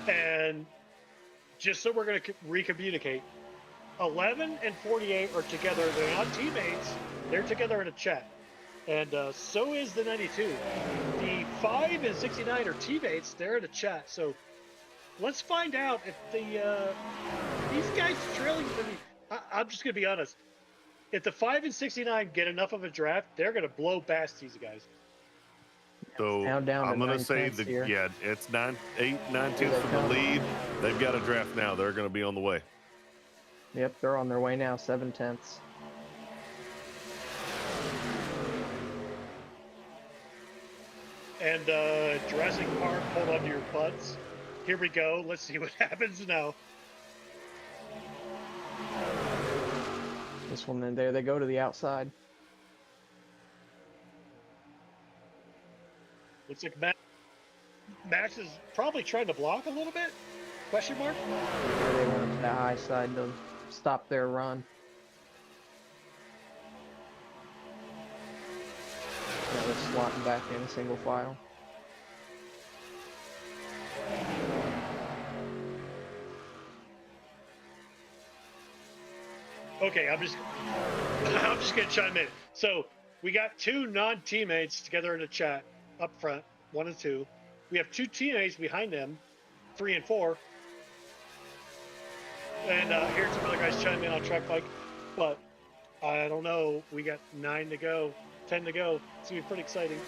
And just so we're going to recommunicate, 11 and 48 are together. They're not teammates. They're together in a chat. And so is the 92. The 5 and 69 are teammates. They're in a chat. So let's find out if these guys trailing. I mean, I'm just going to be honest. If the 5 and 69 get enough of a draft, they're going to blow past these guys. So Now down to I'm going to 9 say tenths here. yeah, it's 8, 9 tenths from the lead. They've got a draft now. They're going to be on the way. Yep, they're on their way now, 7 tenths. And Jurassic Park, hold on to your butts. Here we go. Let's see what happens now. This one, and there they go to the outside. Looks like Max is probably trying to block a little bit? Question mark? There they went to the high side to stop their run. Now they're slotting back in single file. Okay, I'm just gonna chime in. So We got two non-teammates together in the chat up front, 1 and 2. We have two teammates behind them, 3 and 4. And here's some other guys chiming in on track bike, but I don't know. We got 9 to go, 10 to go. It's gonna be pretty exciting.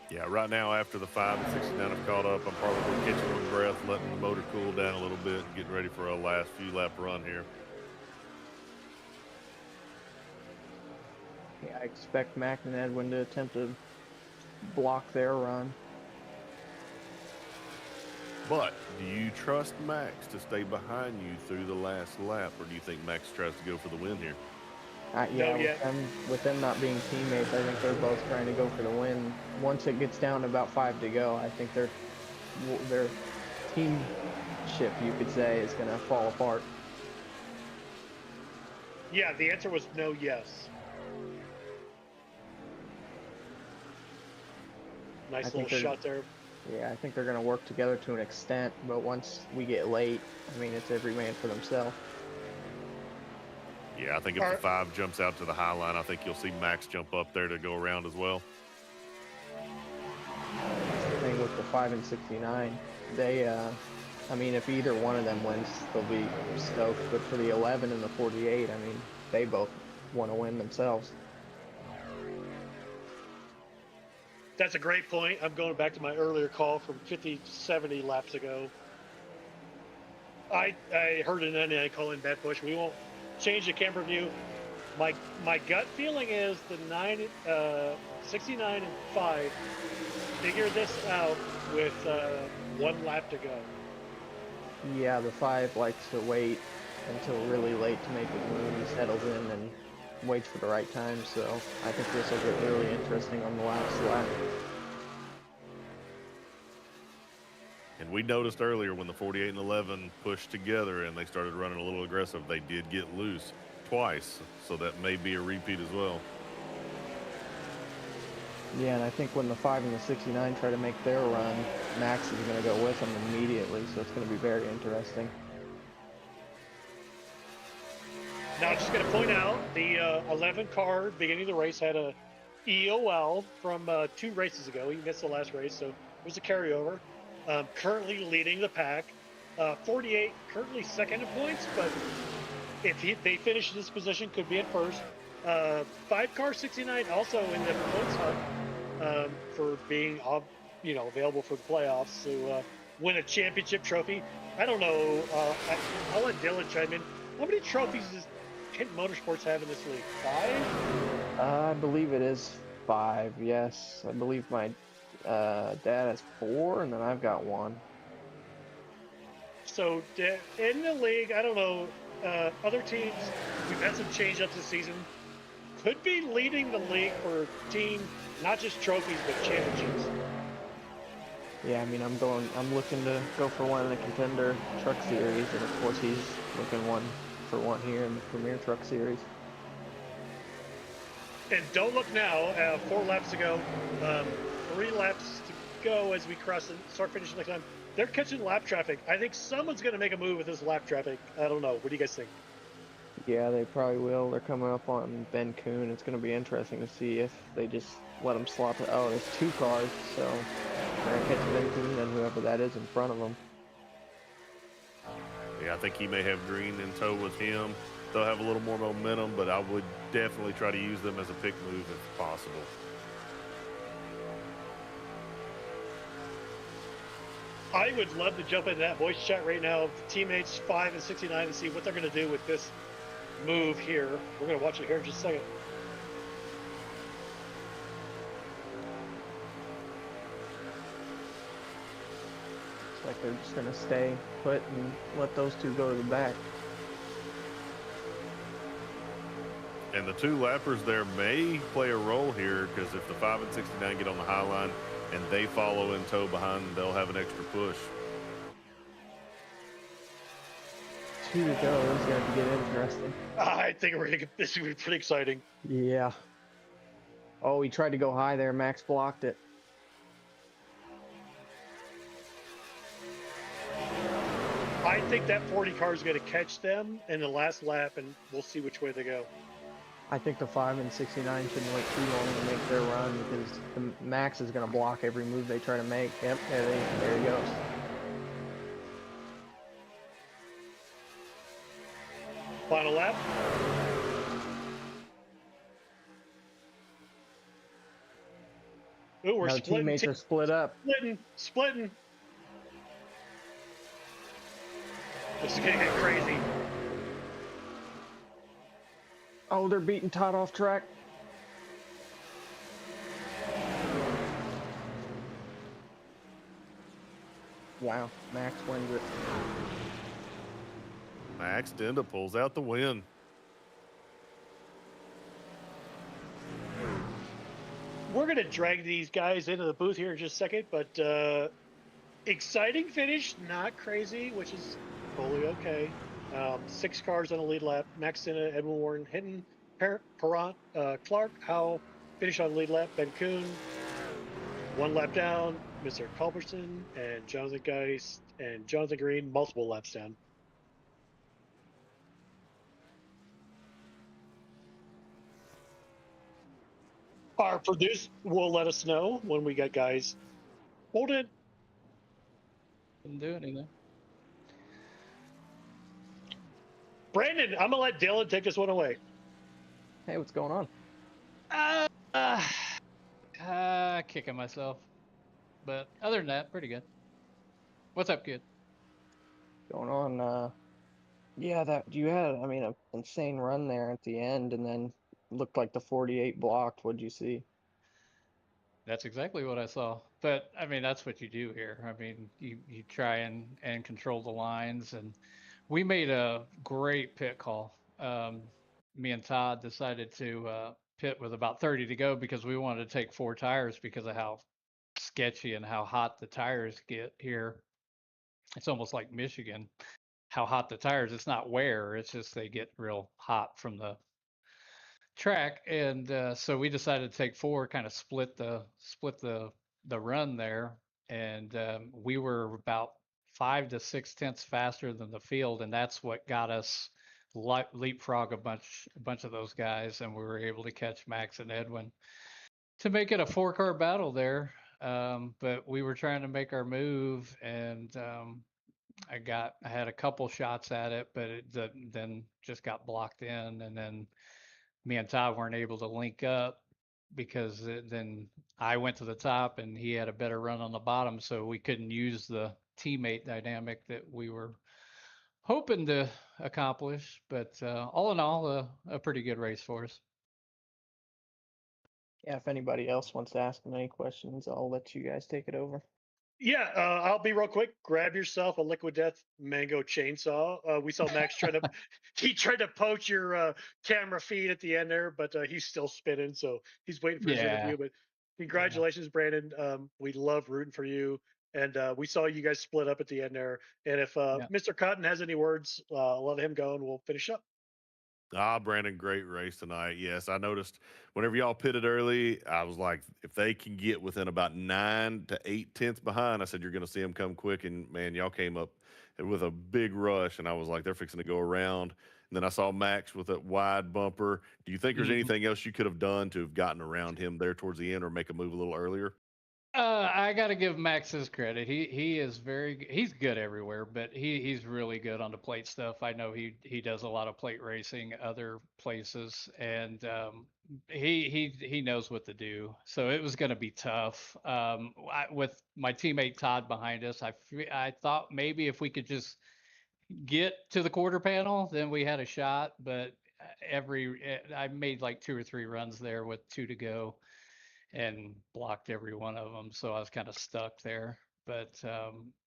Yeah, right now after the 5 and 69 have caught up, I'm probably catching my breath, letting the motor cool down a little bit, and getting ready for a last few lap run here. Yeah, I expect Mac and Edwin to attempt to block their run. But do you trust Max to stay behind you through the last lap, or do you think Max tries to go for the win here? Yeah, with them not being teammates, I think they're both trying to go for the win. Once it gets down to about 5 to go, I think their teamship, you could say, is going to fall apart. Yeah, the answer was no, yes. Nice little shot there. Yeah, I think they're going to work together to an extent, but once we get late, I mean, it's every man for themselves. Yeah, I think if the 5 jumps out to the high line, I think you'll see Max jump up there to go around as well. That's the thing with the 5 and 69. They, I mean, if either one of them wins, they'll be stoked. But for the 11 and the 48, I mean, they both want to win themselves. That's a great point. I'm going back to my earlier call from 50, 70 laps ago. I heard an NA call in Bad Bush. We won't change the camera view. My gut feeling is the 69 and 5 figure this out with 1 lap to go. Yeah, the 5 likes to wait until really late to make a move. He settles in and waits for the right time, so I think this will get really interesting on the last lap. And we noticed earlier when the 48 and 11 pushed together and they started running a little aggressive, they did get loose twice, so that may be a repeat as well. Yeah, and I think when the 5 and the 69 try to make their run, Max is going to go with them immediately, so it's going to be very interesting. Now, I'm just going to point out the 11 car beginning of the race had a EOL from 2 races ago. He missed the last race, so it was a carryover. Currently leading the pack. 48 currently second in points, but if they finish this position, could be in first. 5 car 69 also in the points hunt for being available for the playoffs to win a championship trophy. I don't know. I'll let Dylan chime in. How many trophies does Kent Motorsports have in this league? 5? I believe it is 5. Yes, I believe my dad has 4, and then I've got 1. So in the league, I don't know. Other teams, we've had some change ups this season. Could be leading the league for team, not just trophies, but championships. Yeah, I mean, I'm looking to go for 1 in the Contender Truck Series, and of course he's looking for 1 here in the Premier Truck Series. And don't look now. 4 laps to go. 3 laps to go as we start finishing next time. They're catching lap traffic. I think someone's going to make a move with this lap traffic. I don't know. What do you guys think? Yeah, they probably will. They're coming up on Ben Kuhn. It's going to be interesting to see if they just let him slot it. Oh, there's 2 cars, so they're going to catch Ben Kuhn and whoever that is in front of them. Yeah, I think he may have Green in tow with him. They'll have a little more momentum, but I would definitely try to use them as a pick move if possible. I would love to jump into that voice chat right now of teammates 5 and 69 and see what they're going to do with this move here. We're going to watch it here in just a second. It's like they're just going to stay put and let those 2 go to the back. And the 2 lappers there may play a role here, because if the 5 and 69 get on the high line and they follow in tow behind them, they'll have an extra push. 2 to go. This is going to get interesting. I think this is going to be pretty exciting. Yeah. Oh, he tried to go high there. Max blocked it. I think that 40 car is going to catch them in the last lap, and we'll see which way they go. I think the 5 and 69 shouldn't wait too long to make their run because the Max is going to block every move they try to make. Yep, there he goes. Final lap. Ooh, we're Now splitting. teammates are split up. Splitting. This is gonna get crazy. Oh, they're beating Todd off track. Wow, Max wins it. Max Denda pulls out the win. We're gonna drag these guys into the booth here in just a second, but exciting finish, not crazy, which is totally okay. 6 cars on a lead lap. Max Denda, Edwin Warren, Hinton, Perrant, Clark, Howell finish on lead lap. Ben Kuhn, 1 lap down. Mr. Culbertson and Jonathan Geist and Jonathan Green, multiple laps down. Our producer will let us know when we got guys. Hold it. Didn't do anything. Brandon, I'm gonna let Dylan take this one away. Hey, what's going on? Kicking myself. But other than that, pretty good. What's up, kid? Going on? Yeah, that you had, I mean, an insane run there at the end, and then looked like the 48 blocked. What'd you see? That's exactly what I saw. But I mean, that's what you do here. I mean, you try and control the lines, and we made a great pit call. Me and Todd decided to pit with about 30 to go because we wanted to take 4 tires because of how sketchy and how hot the tires get here. It's almost like Michigan. How hot the tires, it's not wear, it's just they get real hot from the track. And so we decided to take 4, kind of split the run there. And we were about 5 to 6 tenths faster than the field, and that's what got us leapfrog a bunch of those guys, and we were able to catch Max and Edwin to make it a 4-car battle there. But we were trying to make our move, and I had a couple shots at it, but then just got blocked in, and then me and Todd weren't able to link up because then I went to the top and he had a better run on the bottom, so we couldn't use the teammate dynamic that we were hoping to accomplish. But all in all, a pretty good race for us. Yeah, if anybody else wants to ask them any questions, I'll let you guys take it over. Yeah, I'll be real quick. Grab yourself a Liquid Death mango chainsaw. We saw Max try to he tried to poach your camera feed at the end there, but he's still spinning, so he's waiting for his Yeah, interview. But yeah, congratulations, Brandon. We love rooting for you, and we saw you guys split up at the end there. And if yeah. Mr. Cotton has any words, let him go, and we'll finish up. Brandon, great race tonight. Yes, I noticed whenever y'all pitted early, I was like, if they can get within about 9 to 8 tenths behind, I said, you're going to see them come quick. And man, y'all came up with a big rush. And I was like, they're fixing to go around. And then I saw Max with a wide bumper. Do you think there's Mhm. anything else you could have done to have gotten around him there towards the end or make a move a little earlier? I got to give Max his credit. He is he's good everywhere, but he's really good on the plate stuff. I know he does a lot of plate racing other places, and he knows what to do. So it was going to be tough. With my teammate Todd behind us, I thought maybe if we could just get to the quarter panel, then we had a shot. But I made like 2 or 3 runs there with 2 to go and blocked every one of them. So I was kind of stuck there. But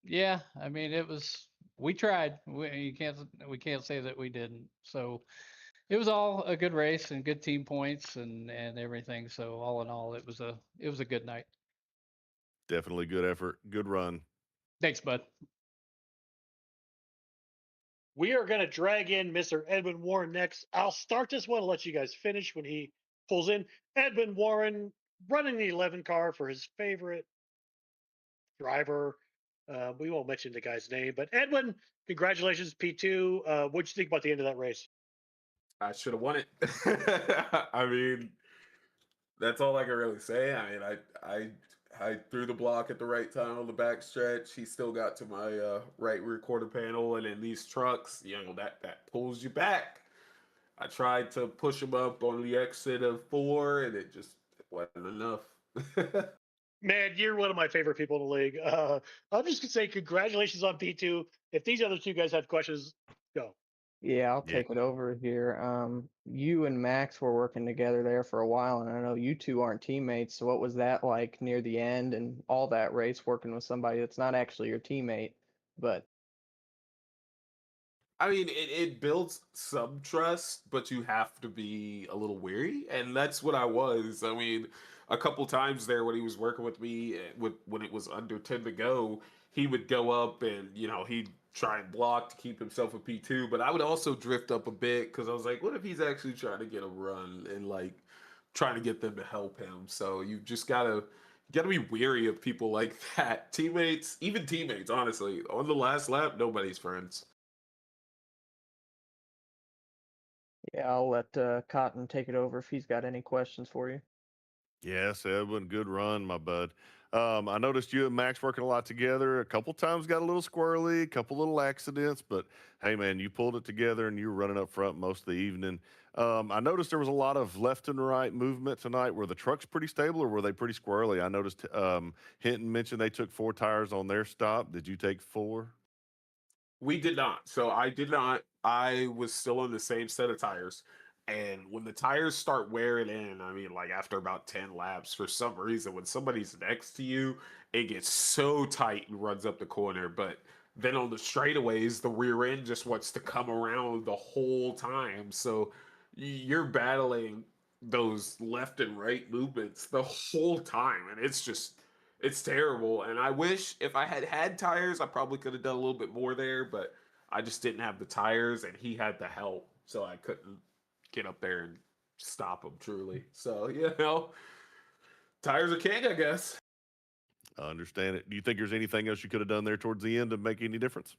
yeah, I mean, we tried. We can't say that we didn't. So it was all a good race and good team points and everything. So all in all, it was a good night. Definitely good effort. Good run. Thanks, bud. We are going to drag in Mr. Edwin Warren next. I'll start this one and let you guys finish when he pulls in. Edwin Warren running the 11 car for his favorite driver. We won't mention the guy's name, but Edwin, congratulations, P2. What'd you think about the end of that race? I should have won it. I mean, that's all I can really say. I mean, I threw the block at the right time on the back stretch. He still got to my right rear quarter panel, and in these trucks, that pulls you back. I tried to push him up on the exit of 4, and it just wasn't enough. Man, you're one of my favorite people in the league. I'm just gonna say congratulations on P2. If these other two guys have questions, go. Yeah, I'll Yeah. take it over here. You and Max were working together there for a while, and I know you two aren't teammates. So what was that like near the end and all that race working with somebody that's not actually your teammate, but I mean, it builds some trust, but you have to be a little weary, and that's what I was. I mean, a couple times there when he was working with me, when it was under 10 to go, he would go up and he'd try and block to keep himself a P2, but I would also drift up a bit because I was like, what if he's actually trying to get a run and like trying to get them to help him? So you gotta be weary of people like that. Teammates, even teammates, honestly, on the last lap, nobody's friends. yeah, I'll let Cotton take it over if he's got any questions for you. Yes, Edwin, good run, my bud. I noticed you and Max working a lot together. A couple times got a little squirrely, a couple little accidents, but hey, man, you pulled it together and you were running up front most of the evening. I noticed there was a lot of left and right movement tonight. Were the trucks pretty stable or were they pretty squirrely? I noticed Hinton mentioned they took 4 tires on their stop. Did you take 4? We did not. So I did not. I was still on the same set of tires. And when the tires start wearing in, I mean, like after about 10 laps, for some reason, when somebody's next to you, it gets so tight and runs up the corner. But then on the straightaways, the rear end just wants to come around the whole time. So you're battling those left and right movements the whole time. And it's terrible. And I wish if I had had tires, I probably could have done a little bit more there, but I just didn't have the tires and he had the help. So I couldn't get up there and stop him truly. So, tires are king, I guess. I understand it. Do you think there's anything else you could have done there towards the end to make any difference?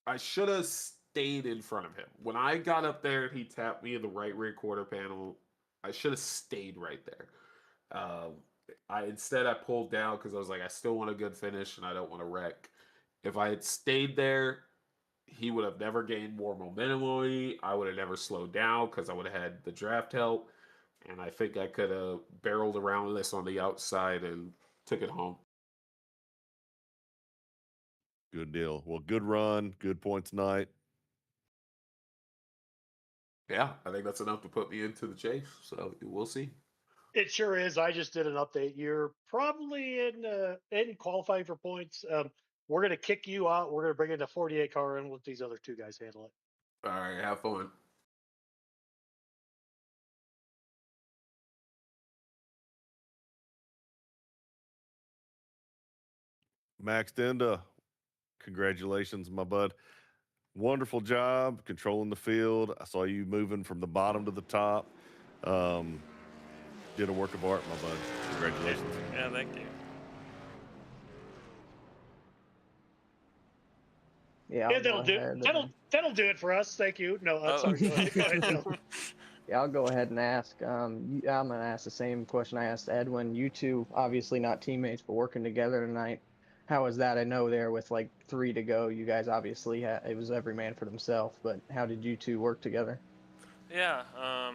I should have stayed in front of him. When I got up there and he tapped me in the right rear quarter panel, I should have stayed right there. Um, I pulled down because I was like, I still want a good finish and I don't want to wreck. If I had stayed there, he would have never gained more momentum on me. I would have never slowed down because I would have had the draft help, and I think I could have barreled around this on the outside and took it home. Good deal. Well, good run, good points tonight. Yeah, I think that's enough to put me into the chase. So we'll see. It sure is. I just did an update. You're probably in qualifying for points. We're gonna kick you out. We're gonna bring in a 48 car and let these other two guys handle it. All right, have fun. Max Denda, congratulations, my bud. Wonderful job controlling the field. I saw you moving from the bottom to the top. Um, did a work of art, my bud. Congratulations. Yeah, thank you. Yeah, Yeah, I'll go ahead. that'll do it for us. Thank you. No, I'm sorry. Go ahead, Bill. Yeah, I'll go ahead and ask. I'm going to ask the same question I asked Edwin. You two, obviously not teammates, but working together tonight. How was that? I know there with like 3 to go, you guys obviously it was every man for themselves, but how did you two work together? Yeah, I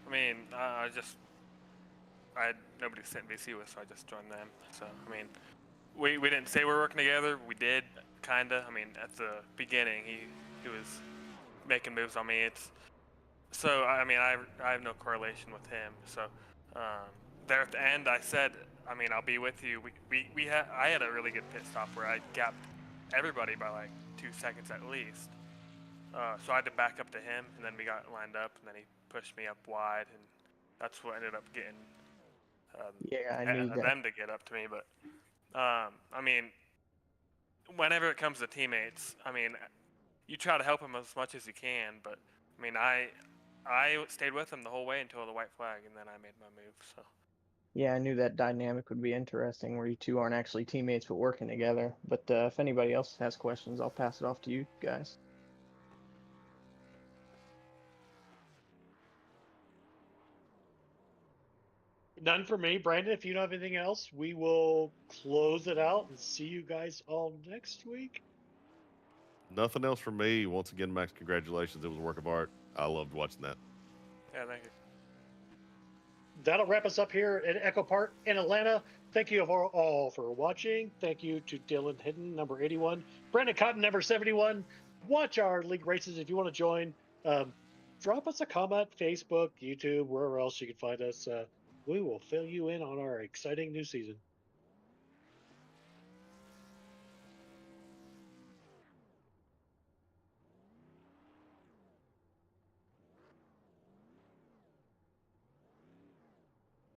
mean, I had nobody to sit in VC with, so I just joined them. So, I mean, we didn't say we were working together. We did, kinda. I mean, at the beginning, he was making moves on me. So I mean, I have no correlation with him. So there at the end, I said, I mean, I'll be with you. I had a really good pit stop where I gapped everybody by like 2 seconds at least. So I had to back up to him, and then we got lined up, and then he pushed me up wide, and that's what ended up getting Yeah, I knew that. them to get up to me. But I mean, whenever it comes to teammates, I mean, you try to help them as much as you can, but I mean, I stayed with him the whole way until the white flag, and then I made my move. So. Yeah, I knew that dynamic would be interesting where you two aren't actually teammates but working together. But if anybody else has questions, I'll pass it off to you guys. None for me. Brandon, if you don't have anything else, we will close it out and see you guys all next week. Nothing else from me. Once again, Max, congratulations. It was a work of art. I loved watching that. Yeah, thank you. That'll wrap us up here at Echo Park in Atlanta. Thank you all for watching. Thank you to Dylan Hidden, number 81, Brandon Cotton, number 71. Watch our league races if you want to join. Drop us a comment, Facebook, YouTube, wherever else you can find us. We will fill you in on our exciting new season.